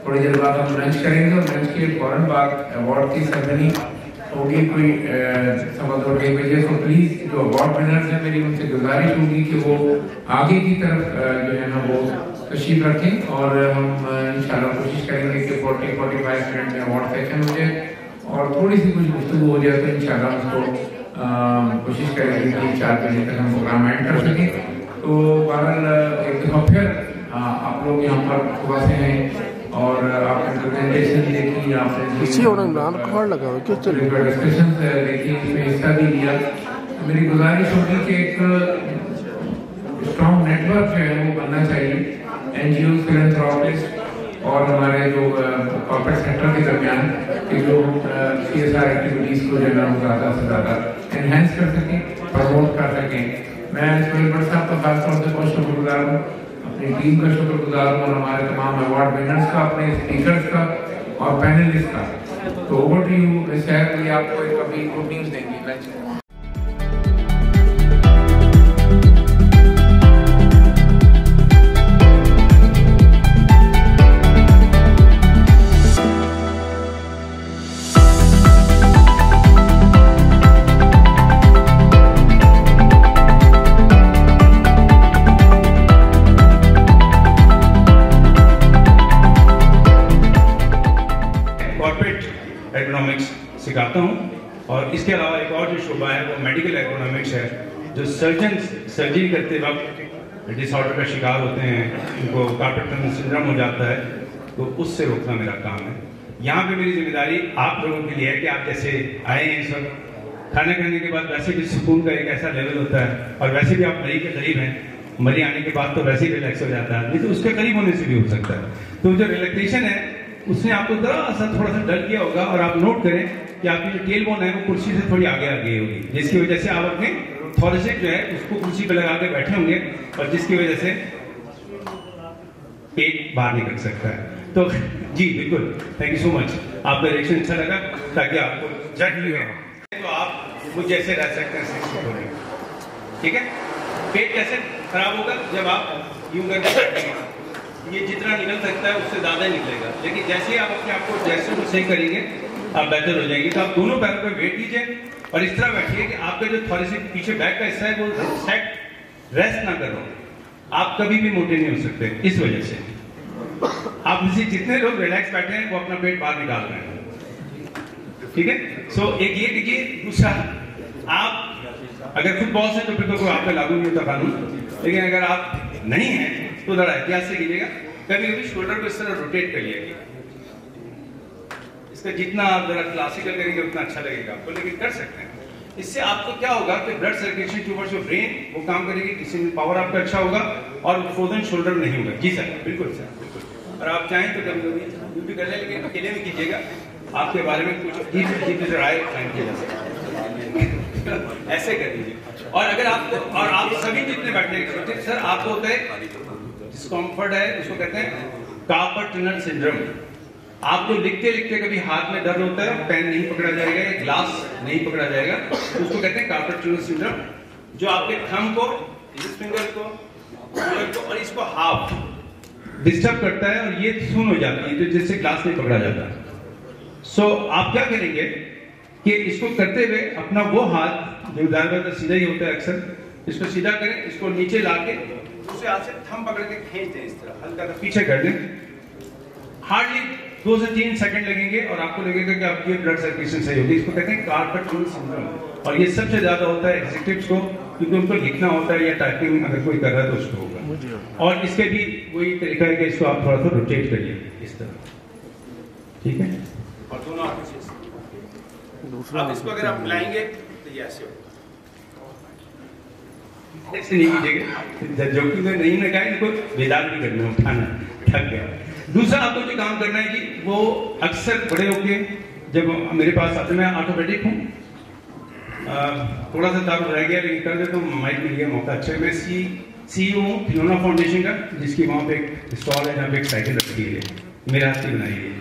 थोड़ी देर बाद हम lunch करेंगे और lunch के फौरन बाद award की ceremony होगी कोई 2:15 बजे। तो प्लीज जो अवार्ड विनर्स हैं मेरी उनसे गुजारिश होगी कि वो आगे की तरफ जो है ना वो तशरीफ रखें और हम इंशाल्लाह कोशिश करेंगे कि 40-45 मिनट में अवार्ड सेशन हो जाए और थोड़ी सी कुछ गुफ्तगू हो जाए तो इंशाल्लाह उसको कोशिश करेंगे कि 4 बजे तक हम प्रोग्राम एंड कर सकें। तो बहरहाल एक दफ़ा फिर آپ لوگ یہاں پر صبح سے ہیں اور آپ نے پریزنٹیشن دیکھی, آپ نے ڈسکشن دیکھی, اس میں حصہ بھی لیا. میری گزارش ہوگی کہ ایک اسٹرانگ نیٹ ورک جو ہے وہ بننا چاہیے این جی اوز, فلانتھراپسٹ اور ہمارے جو کارپوریٹ سیکٹر کے درمیان, کہ جو سی ایس آر ایکٹیویٹیز کو جو ہے نا زیادہ سے زیادہ انہینس کر سکیں, پروموٹ کر سکیں. میں اسماعیل بٹ صاحب کا خاص طور سے بہت شکر گزار ہوں, اپنی ٹیم کا شکر گزار ہوں, اور ہمارے تمام ایوارڈ ونرز کا, اپنے اسپیکرز کا اور پینلسٹ کا. تو اوور ٹو یو. میں شاید کہ آپ کو ایک ابھی گڈ نیوز دیں گے. سکھاتا ہوں, اور اس کے علاوہ ایک اور جو شعبہ ہے وہ میڈیکل ایکنامکس ہے. جو سرجری کرتے وقت ڈس آرڈر کا شکار ہوتے ہیں, ان کو کارپیٹ ٹنل سنڈروم ہو جاتا ہے, تو اس سے روکنا میرا کام ہے. یہاں پہ میری ذمہ داری آپ لوگوں کے لیے ہے کہ آپ جیسے آئے ہیں اس وقت, کھانا کھانے کے بعد ویسے بھی سکون کا ایک ایسا لیول ہوتا ہے, اور ویسے بھی آپ مری کے قریب ہیں, مری آنے کے بعد تو ویسے ہی ریلیکس ہو جاتا ہے, نہیں تو اس کے قریب ہونے سے بھی ہو سکتا ہے. تو جو ریلیکسیشن ہے اس نے آپ کو تھوڑا سا ڈر کیا ہوگا, اور آپ نوٹ کریں کہ آپ کی جو ٹیل بون ہے وہ کرسی سے تھوڑی آگے ہوگی, جس کی وجہ سے آپ اپنے تھوریسک جو ہے اس کو کرسی پہ لگا کے بیٹھے ہوں گے, اور جس کی وجہ سے پیٹ باہر نکل سکتا ہے. تو جی بالکل, تھینک یو سو مچ. آپ کا ریئیکشن اچھا لگا, تاکہ آپ کو جج بھی ہو تو آپ مجھ جیسے رہ سکتے ہیں. ٹھیک ہے, پیٹ کیسے خراب ہوگا جب آپ یوں کر کے بیٹھیں گے, یہ جتنا نکل سکتا ہے اس سے زیادہ نکلے گا, لیکن جیسے ہی آپ اپنے آپ کو جیسے صحیح کریں گے آپ بہتر ہو جائیں گے. تو آپ دونوں پیروں پہ ویٹ لیجیے اور اس طرح بیٹھیے کہ آپ کا جو تھوریسک پیچھے بیک کا حصہ ہے وہ سیٹ ریسٹ نہ کرو. آپ کبھی بھی موٹے نہیں ہو سکتے اس وجہ سے. آپ جتنے لوگ ریلیکس بیٹھے ہیں وہ اپنا پیٹ باہر نکال رہے ہیں. ٹھیک ہے, سو ایک یہ دیکھیے. دوسرا, آپ اگر فٹ بال سے تو پھر تو کوئی آپ پہ لاگو نہیں ہوتا قانون, لیکن اگر آپ نہیں ہیں تو ذرا احتیاط سے کیجیے گا. کبھی کبھی شولڈر کو اس طرح روٹیٹ کریے گا. اس کا جتنا آپ ذرا کلاسیکل کریں گے اتنا اچھا لگے گا آپ کو, لیکن کر سکتے ہیں. اس سے آپ کو کیا ہوگا کہ blood circulation towards your brain وہ کام کرے گی, کسی میں پاور آپ کا اچھا ہوگا, اور فروزن شولڈر نہیں ہوگا. جی سر, بالکل سر, بالکل. اور آپ چاہیں تو کبھی بھی کر لیں, لیکن اکیلے میں کیجیے گا. آپ کے بارے میں کچھ جی رائے قائم کیا جا سکتا ہے, ایسے کر دیجیے. اور اگر آپ کو, اور آپ سبھی جتنے بیٹھے ہیں سر, آپ کو ہوتا ہے ڈسکمفرٹ ہے, اس کو کہتے ہیں کارپل ٹنل سنڈروم. آپ کو لکھتے لکھتے کبھی ہاتھ میں درد ہوتا ہے, پین نہیں پکڑا جائے گا یا گلاس نہیں پکڑا جائے گا, اس کو کہتے ہیں کارپل ٹنل سنڈروم, جو آپ کے تھم کو, فنگر کو اور اس کو ہاف ڈسٹرب کرتا ہے, اور یہ سن ہو جاتی ہے جس سے گلاس نہیں پکڑا جاتا. سو آپ کیا کریں گے کہ اس کو کرتے ہوئے اپنا وہ ہاتھ جو دائیں سیدھا ہی ہوتا ہے اکثر, اس کو سیدھا کریں, اس کو نیچے لا کے دوسرے ہاتھ سے تھم پکڑ کے کھینچ دیں, اس طرح ہلکا سا پیچھے کر دیں. ہارڈلی 2 سے 3 سیکنڈ لگیں گے اور آپ کو لگے گا کہ آپ کی بلڈ سرکولیشن صحیح ہوگی. اس کو کہتے ہیں کارپل ٹنل سنڈروم, اور یہ سب سے زیادہ ہوتا ہے ایگزیکٹیوز کو, کیونکہ ان کو لکھنا ہوتا ہے یا ٹائپنگ اگر کوئی کر رہا ہے تو اس کو ہوگا. اور اس کے بھی وہی طریقہ ہے کہ اس کو آپ تھوڑا سا روٹیٹ کریے اس طرح. ٹھیک ہے, اور دونوں آپ اس کو اگر آپ ملائیں گے تو یہ ایسے ہوگا. ایسے نہیں کیجیے گا, جو کہ نہیں لگا ان کو بیدار بھی کرنا, اٹھانا, تھک گیا. دوسرا آپ کو جو کام کرنا ہے جی, وہ اکثر بڑے ہو کے جب میرے پاس آتے, میں آٹومیٹک ہوں, تھوڑا سا تعارف رہ گیا لیکن کر دیتا ہوں, مائک مل گیا موقع اچھا ہے. میں سی او ہوں کھلونا فاؤنڈیشن کا, جس کی وہاں پہ ایک اسٹال ہے جہاں پہ ایک سائیکل رکھی ہے, میرے ہاتھ سے بنائی ہے.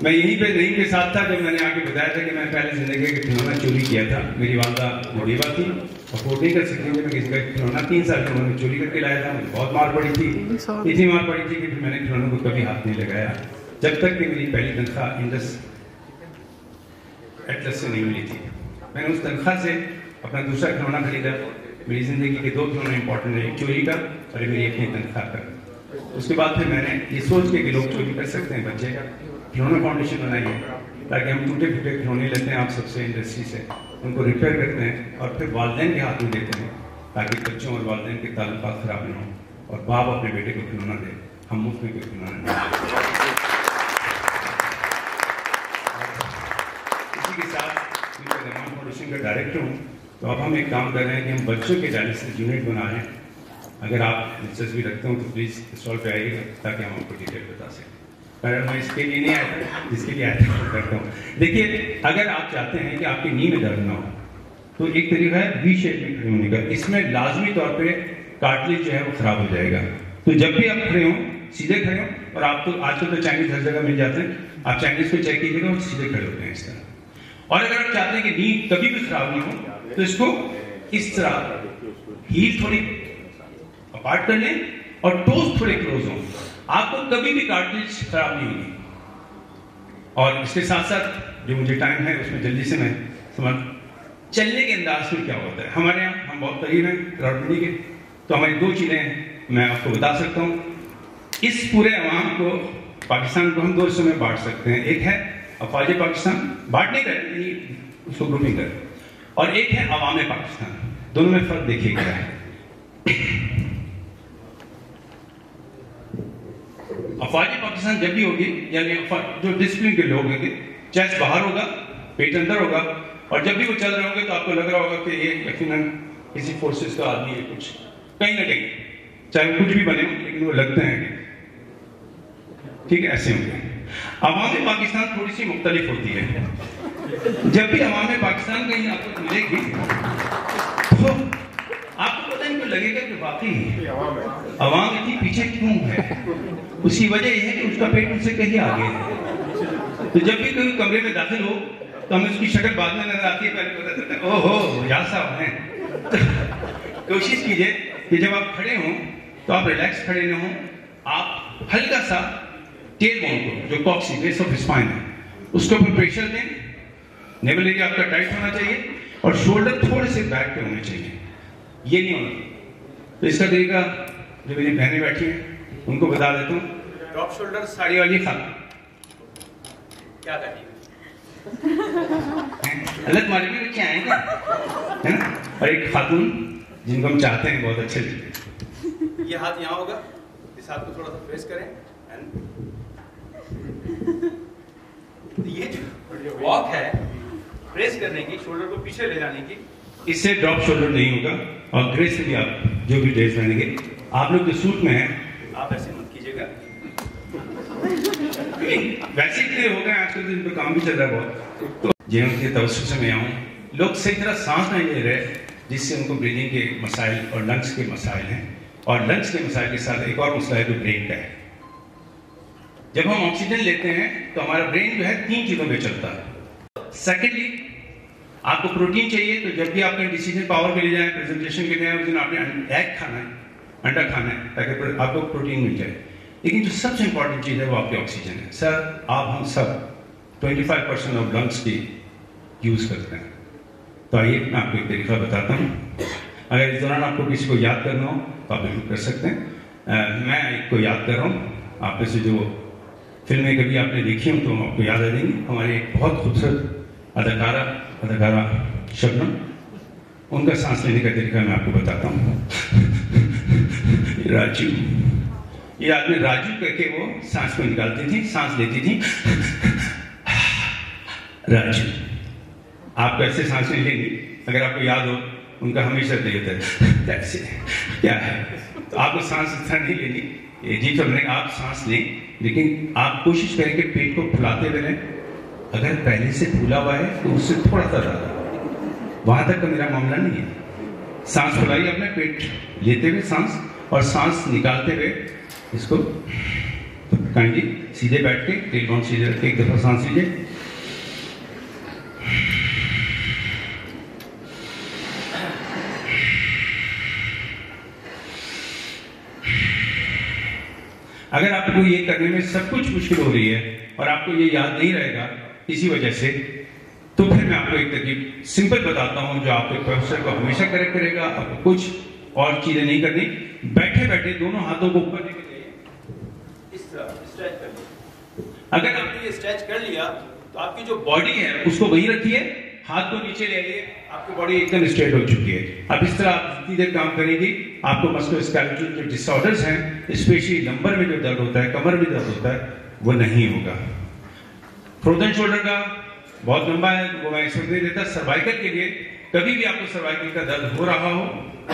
میں یہیں پہ نہیں کے ساتھ تھا جب میں نے آ کے بتایا تھا کہ میں پہلے زندگی کا کھلونا چوری کیا تھا. میری والدہ بیوہ تھی, افورڈ نہیں کر سکتی تھی, میں کسی کا کھلونا 3 سال کے عمر میں چوری کر کے لایا تھا. مجھے بہت مار پڑی تھی, اتنی مار پڑی تھی کہ پھر میں نے کھلونوں کو کبھی ہاتھ نہیں لگایا, جب تک کہ میری پہلی تنخواہ انڈس ایٹلس سے نہیں ملی تھی. میں نے اس تنخواہ سے اپنا دوسرا کھلونا خریدا. میری زندگی کے 2 کھلونے امپورٹنٹ ہیں, ایک چوری کا اور ایک میری اپنی تنخواہ کا. اس کے بعد پھر میں نے یہ سوچ کے کہ لوگ چوری کر سکتے ہیں بچے, کھلونا فاؤنڈیشن بنائی ہے تاکہ ہم ٹوٹے پھوٹے کھلونے لیتے ہیں آپ سب سے انڈسٹری سے, ان کو ریپیئر کرتے ہیں اور پھر والدین کے ہاتھ میں دیتے ہیں تاکہ بچوں اور والدین کے تعلقات خراب نہ ہوں. اور باپ اپنے بیٹے کو کھلونا دے, ہم مفت میں کوئی کھلونا نہیں دیں. اسی کے ساتھ میں رحمان فاؤنڈیشن کا ڈائریکٹر ہوں. تو اب ہم ایک کام کر رہے ہیں کہ ہم بچوں کے ڈائلسس یونٹ بنا رہے ہیں. اگر آپ دلچسپی رکھتے ہو تو پلیز اسٹال پہ آئیے گا تاکہ ہم آپ کو ڈیٹیل بتا سکیں. پر میں اس کے لیے نہیں آیا تھا, جس کے لیے آیا تھا کرتا ہوں. دیکھیے, اگر آپ چاہتے ہیں کہ آپ کی نی میں درد نہ ہو تو ایک طریقہ ہے وی شیپ میں کھڑے ہونے کا. اس میں لازمی طور پہ کارٹلیج جو ہے وہ خراب ہو جائے گا. تو جب بھی آپ کھڑے ہوں سیدھے کھڑے ہوں, اور آپ تو آج کل تو چائنیز ہر جگہ مل جاتے ہیں, آپ چائنیز پہ چیک کیجیے گا اور سیدھے کھڑے ہوتے ہیں اس طرح. اور اگر آپ چاہتے ہیں کہ نی کبھی بھی خراب نہیں ہو تو اس کو اس طرح ہیل تھوڑی اپارٹ کر لیں اور ٹوز تھوڑے کلوز ہوں. آپ کو کبھی بھی کارٹلیج خراب نہیں ہوگی. اور اس کے ساتھ ساتھ جو مجھے ٹائم ہے اس میں جلدی سے میں سمجھ چلنے کے انداز میں کیا ہوتا ہے. ہمارے یہاں ہم بہت قریب ہیں راولپنڈی کے, تو ہماری 2 چیزیں ہیں میں آپ کو بتا سکتا ہوں. اس پورے عوام کو, پاکستان کو ہم 2 حصوں میں بانٹ سکتے ہیں. ایک ہے افواج پاکستان, بانٹنے کا یعنی اس کو گروپنگ کر, اور ایک ہے عوام پاکستان. دونوں میں فرق دیکھیے گا ہے. افواج پاکستان جب بھی ہوگی, یعنی جو ڈسپلن کے لوگ ہوں گے, چیسٹ باہر ہوگا, پیٹ اندر ہوگا, اور جب بھی وہ چل رہے ہوں گے تو آپ کو لگ رہا ہوگا کہ یہ یقیناً کسی فورسز کا آدمی ہے, کچھ کہیں نہ کہیں, چاہے وہ کچھ بھی بنے ہوں لیکن وہ لگتے ہیں کہ ٹھیک ہے ایسے ہوں گے. عوام پاکستان تھوڑی سی مختلف ہوتی ہے. جب بھی عوام پاکستان کہیں آپ کو ملے گی تو آپ کو پتہ نہیں لگے گا کہ واقعی عوام اتنی پیچھے کیوں ہے. اس کی وجہ یہ ہے کہ اس کا پیٹ ان سے کہیں آگے ہے. تو جب بھی کوئی کمرے میں داخل ہو تو ہمیں اس کی شکل بعد میں نظر آتی ہے, پہلے پتہ چلتا ہے اوہ ہو یار صاحب ہیں. کوشش کیجئے کہ جب آپ کھڑے ہوں تو آپ ریلیکس کھڑے نہ ہوں. آپ ہلکا سا ٹیل بون کو, جو کاکسی بیس آف اسپائن ہے, اس کے اوپر پریشر دیں. نیول ایریا آپ کا ٹائٹ ہونا چاہیے اور شولڈر تھوڑے سے بیک پہ ہونے چاہیے. یہ نہیں ہونا. تو اس کا طریقہ جو میری بہنیں بیٹھی ہیں ان کو بتا دیتا ہوں. ڈراپ شولڈر ساڑی والی خاتون کیا کرتی ہے, مارے میں بچے آئے گا ہے نا. اور ایک خاتون جن کو ہم چاہتے ہیں بہت اچھے لگتے. یہ ہاتھ یہاں ہوگا, اس ہاتھ کو تھوڑا سا پریس کریں. یہ جو واک ہے پریس کرنے کی, شولڈر کو پیچھے لے جانے کی, اس سے ڈراپ شولڈر نہیں ہوگا. اور گریس سے بھی آپ جو بھی ڈریس پہنیں گے, آپ لوگ جو سوٹ میں ہیں آپ ایسے مت کیجیے گا. ویسے اتنے ہو گئے آج کل تو ان پہ کام بھی چل رہا ہے بہت. تو جن کے توسط سے میں آؤں, لوگ صحیح طرح سانس نہیں لے رہے, جس سے ان کو بریدنگ کے مسائل اور لنگس کے مسائل ہیں. اور لنگس کے مسائل کے ساتھ ایک اور مسئلہ ہے جو برین کا ہے. جب ہم آکسیجن لیتے ہیں تو ہمارا برین جو ہے 3 چیزوں پہ چلتا ہے. سیکنڈلی آپ کو پروٹین چاہیے, تو جب بھی آپ نے ڈیسیجن پاور کے لیے جائیں, پریزنٹیشن کے لیے جائیں, اس دن آپ نے ایگ کھانا ہے, انڈا کھانا ہے, تاکہ آپ کو پروٹین مل جائے. لیکن جو سب سے امپورٹنٹ چیز ہے وہ آپ کی آکسیجن ہے. سر آپ ہم سب 25% آف لنگس کی یوز کرتے ہیں. تو آئیے میں آپ کو ایک طریقہ بتاتا ہوں. اگر اس دوران آپ کو کسی کو یاد کرنا ہو تو آپ بالکل کر سکتے ہیں. میں ایک کو یاد کر رہا ہوں. آپ میں سے جو فلمیں کبھی آپ نے دیکھی ہوں تو آپ کو یاد آ جائیں گی. ہماری ایک بہت خوبصورت اداکارہ شبنم, ان کا سانس لینے کا طریقہ میں آپ کو بتاتا ہوں. راجو, یہ آدمی راجو کر کے وہ سانس کو نکالتی تھی, سانس لیتی تھی راجو. آپ کو ایسے سانس نہیں لینی. اگر آپ کو یاد ہو ان کا ہمیشہ طریقہ ہے کیا ہے, تو آپ کو سانس اس طرح نہیں لینی. جی تو آپ سانس لیں, لیکن آپ کوشش کریں کہ پیٹ کو پھلاتے ہوئے رہیں. اگر پہلے سے پھولا ہوا ہے تو اس سے تھوڑا سا زیادہ, وہاں تک کا میرا معاملہ نہیں ہے. سانس پھلائیے اپنے پیٹ لیتے ہوئے سانس, اور سانس نکالتے ہوئے اس کو کائنڈلی سیدھے بیٹھ کے ٹیل بون سیدھے رکھ کے ایک دفعہ سانس لیجیے. اگر آپ کو یہ کرنے میں سب کچھ مشکل ہو رہی ہے اور آپ کو یہ یاد نہیں رہے گا اسی وجہ سے, تو پھر میں آپ کو ایک ترکیب سمپل بتاتا ہوں جو آپ کے پروفیسر کو ہمیشہ کریکٹ کرے گا. آپ کو کچھ اور چیزیں نہیں کرنی. بیٹھے بیٹھے دونوں ہاتھوں کو اوپر لے کے جائیے, اس طرح اسٹریچ کر لیں. اگر آپ نے یہ اسٹریچ کر لیا تو آپ کی جو باڈی ہے اس کو وہی رکھیے, ہاتھ کو نیچے لے لیے, آپ کی باڈی ایک دم اسٹریٹ ہو چکی ہے. اب اس طرح آپ جتنی دیر کام کریں گی آپ کو مسکولواسکیلیٹل جو ڈس آرڈرز ہیں, اسپیشلی لمبر میں جو درد ہوتا ہے, کمر میں درد ہوتا ہے, وہ نہیں ہوگا. فروزن شولڈر کا بہت لمبا ہے, وہ میں اس وقت نہیں دیتا. سروائکل کے لیے کبھی بھی آپ کو سروائکل کا درد ہو رہا ہو,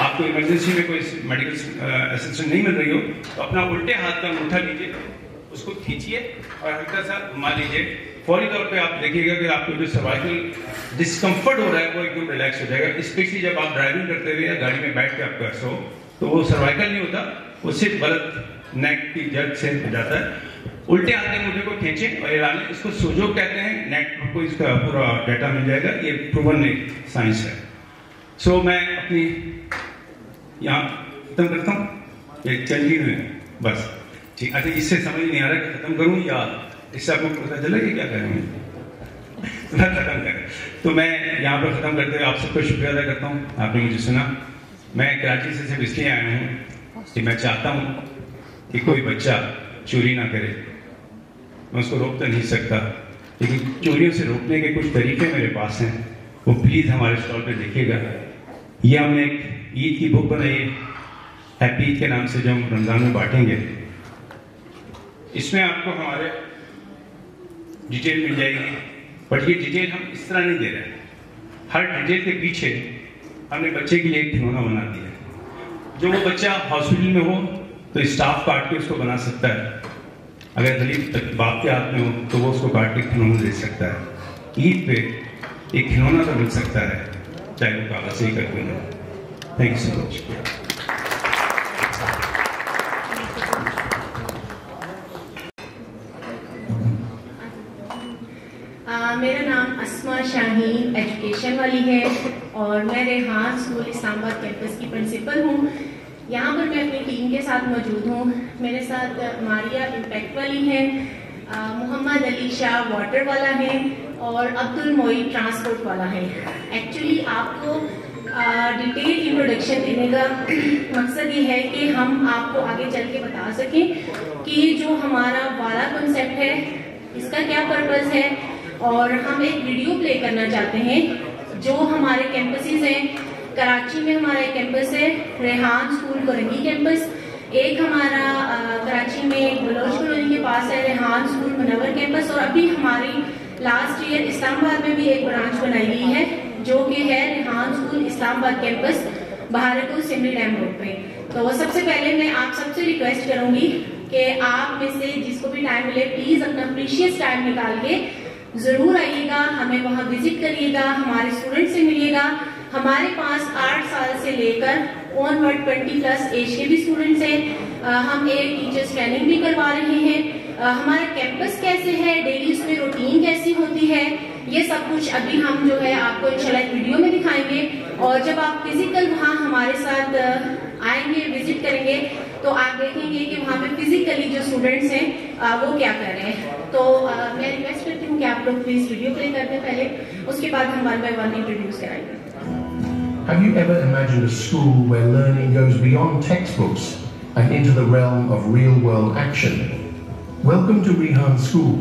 آپ کو ایمرجنسی میں کوئی میڈیکل اسسٹنٹ نہیں مل رہی ہو, تو اپنا الٹے ہاتھ کا انگوٹھا لیجیے, اس کو کھینچیے اور ہلکا سا گھما لیجیے. فوری طور پہ آپ دیکھیے گا کہ آپ کو جو سروائکل ڈسکمفرٹ ہو رہا ہے وہ ایک دم ریلیکس ہو جائے گا. اسپیشلی جب آپ ڈرائیونگ کرتے ہوئے یا گاڑی میں بیٹھ کے آپ کا سو, تو وہ سروائکل نہیں ہوتا, وہ صرف غلط نیک کی جد سے ہو جاتا ہے. الٹے ہاتھ کے انگوٹھے کو کھینچیں اور ہلا لیں. اس کو سوجو کہتے ہیں. نیٹ کو اس کا پورا ڈیٹا مل جائے گا, یہ پروون ایک سائنس ہے. سو میں اپنی یہاں ختم کرتا ہوں, یہ چل ہی ہے بس. ٹھیک, اچھا اس سے سمجھ نہیں آ رہا کہ ختم کروں یا اس سے آپ کو پتا چلا کہ کیا کریں گے, ختم کریں. تو میں یہاں پر ختم کرتے ہوئے آپ سب کو شکریہ ادا کرتا ہوں, آپ نے مجھے سنا. میں کراچی سے صرف اس لیے آیا ہوں کہ میں چاہتا ہوں کہ کوئی بچہ چوری نہ کرے. میں اس کو روک تو نہیں سکتا, لیکن چوریوں سے روکنے کے کچھ طریقے میرے پاس ہیں, وہ پلیز ہمارے اسٹال پہ دیکھیے گا. یہ ہم نے ایک عید کی بک بنائی ہے, ہیپی عید کے نام سے, جو ہم رمضان میں بانٹیں گے. اس میں آپ کو ہمارے ڈیٹیل مل جائے گی, بٹ یہ ڈیٹیل ہم اس طرح نہیں دے رہے ہیں. ہر ڈیٹیل کے پیچھے ہم نے بچے کے لیے ایک کھلونا بنا دیا ہے. جو وہ بچہ ہاسپٹل میں ہو تو اسٹاف کاٹ کے اس کو بنا سکتا ہے. اگر غریب باپ کے ہاتھ میں ہو تو وہ اس کو کاٹ کے کھلونا دے سکتا ہے. عید پہ ایک کھلونا تو مل سکتا ہے, چاہے وہ کاغذ سے ہی کر دیں. تھینک یو سو مچ. میرا نام اسما شاہین ایجوکیشن والی ہے اور میں ریحان اسکول اسلام آباد کیمپس کی پرنسپل ہوں. یہاں پر میں اپنی ٹیم کے ساتھ موجود ہوں. میرے ساتھ ماریا امپیکٹ والی ہیں, محمد علی شاہ واٹر والا ہے اور عبد المعید ٹرانسپورٹ والا ہے. ایکچولی آپ کو ڈیٹیل انٹروڈکشن دینے کا مقصد یہ ہے کہ ہم آپ کو آگے چل کے بتا سکیں کہ جو ہمارا والا کنسیپٹ ہے اس کا کیا پرپز ہے. اور ہم ایک ویڈیو پلے کرنا چاہتے ہیں جو ہمارے کیمپسز ہیں. کراچی میں ہمارا ایک کیمپس ہے ریحان اسکول کورنگی کیمپس, ایک ہمارا کراچی میں بلوچ کالونی کے پاس ہے ریحان اسکول منور کیمپس, اور ابھی ہماری لاسٹ ایئر اسلام آباد میں بھی ایک برانچ بنائی گئی ہے جو کہ ہے ریحان اسکول اسلام آباد کیمپس بہارپور سمری ڈیم روڈ پہ. تو سب سے پہلے میں آپ سب سے ریکویسٹ کروں گی کہ آپ میں سے جس کو بھی ٹائم ملے پلیز اپنا پریشیس ٹائم نکال کے ضرور آئیے گا, ہمیں وہاں وزٹ کریے گا, ہمارے اسٹوڈنٹ سے ملیے گا. ہمارے پاس 8 سال سے لے کر آن ورڈ 20+ ایج کے بھی اسٹوڈنٹس ہیں. ہم ایک ٹیچرس ٹریننگ بھی کروا رہے ہیں. ہمارا کیمپس کیسے ہے, ڈیلی اس میں روٹین کیسی ہوتی ہے, یہ سب کچھ ابھی ہم جو ہے آپ کو انشاءاللہ ایک ویڈیو میں دکھائیں گے. اور جب آپ فزیکل وہاں ہمارے ساتھ آئیں گے, وزٹ کریں گے, تو آپ دیکھیں گے کہ وہاں پہ فزیکلی جو اسٹوڈنٹس ہیں وہ کیا کر رہے ہیں. تو میں ریکویسٹ کرتی ہوں کہ آپ لوگ پلیز ویڈیو پلے کر دیں پہلے, اس کے بعد ہم 1 by 1 انٹروڈیوس کرائیں گے. Have you ever imagined a school where learning goes beyond textbooks and into the realm of real-world action? Welcome to Rehan School,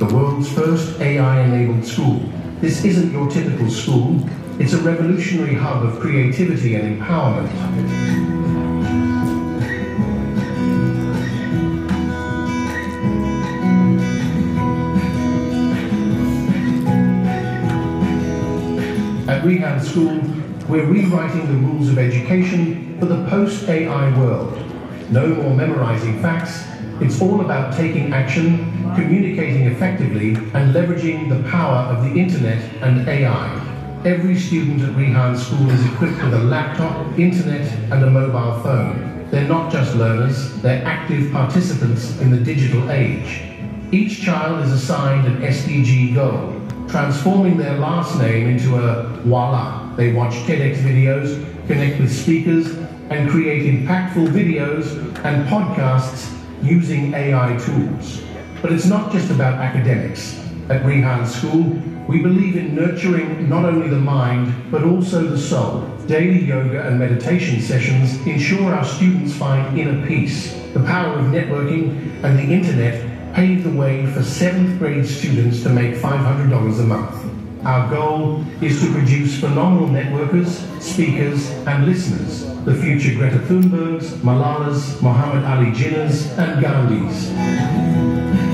the world's first AI-enabled school. This isn't your typical school. It's a revolutionary hub of creativity and empowerment. At Rehan School, we're rewriting the rules of education for the post-AI world. No more memorizing facts. It's all about taking action, communicating effectively, and leveraging the power of the internet and AI. Every student at Rehan School is equipped with a laptop, internet, and a mobile phone. They're not just learners, they're active participants in the digital age. Each child is assigned an SDG goal, transforming their last name into a Wala. They watch TEDx videos, connect with speakers, and create impactful videos and podcasts using AI tools. But it's not just about academics. At Rehan School, we believe in nurturing not only the mind, but also the soul. Daily yoga and meditation sessions ensure our students find inner peace. The power of networking and the internet paved the way for 7th grade students to make $500 a month. Our goal is to produce phenomenal networkers, speakers and listeners, the future Greta Thunbergs, Malalas, Muhammad Ali Jinnahs and Gandhis.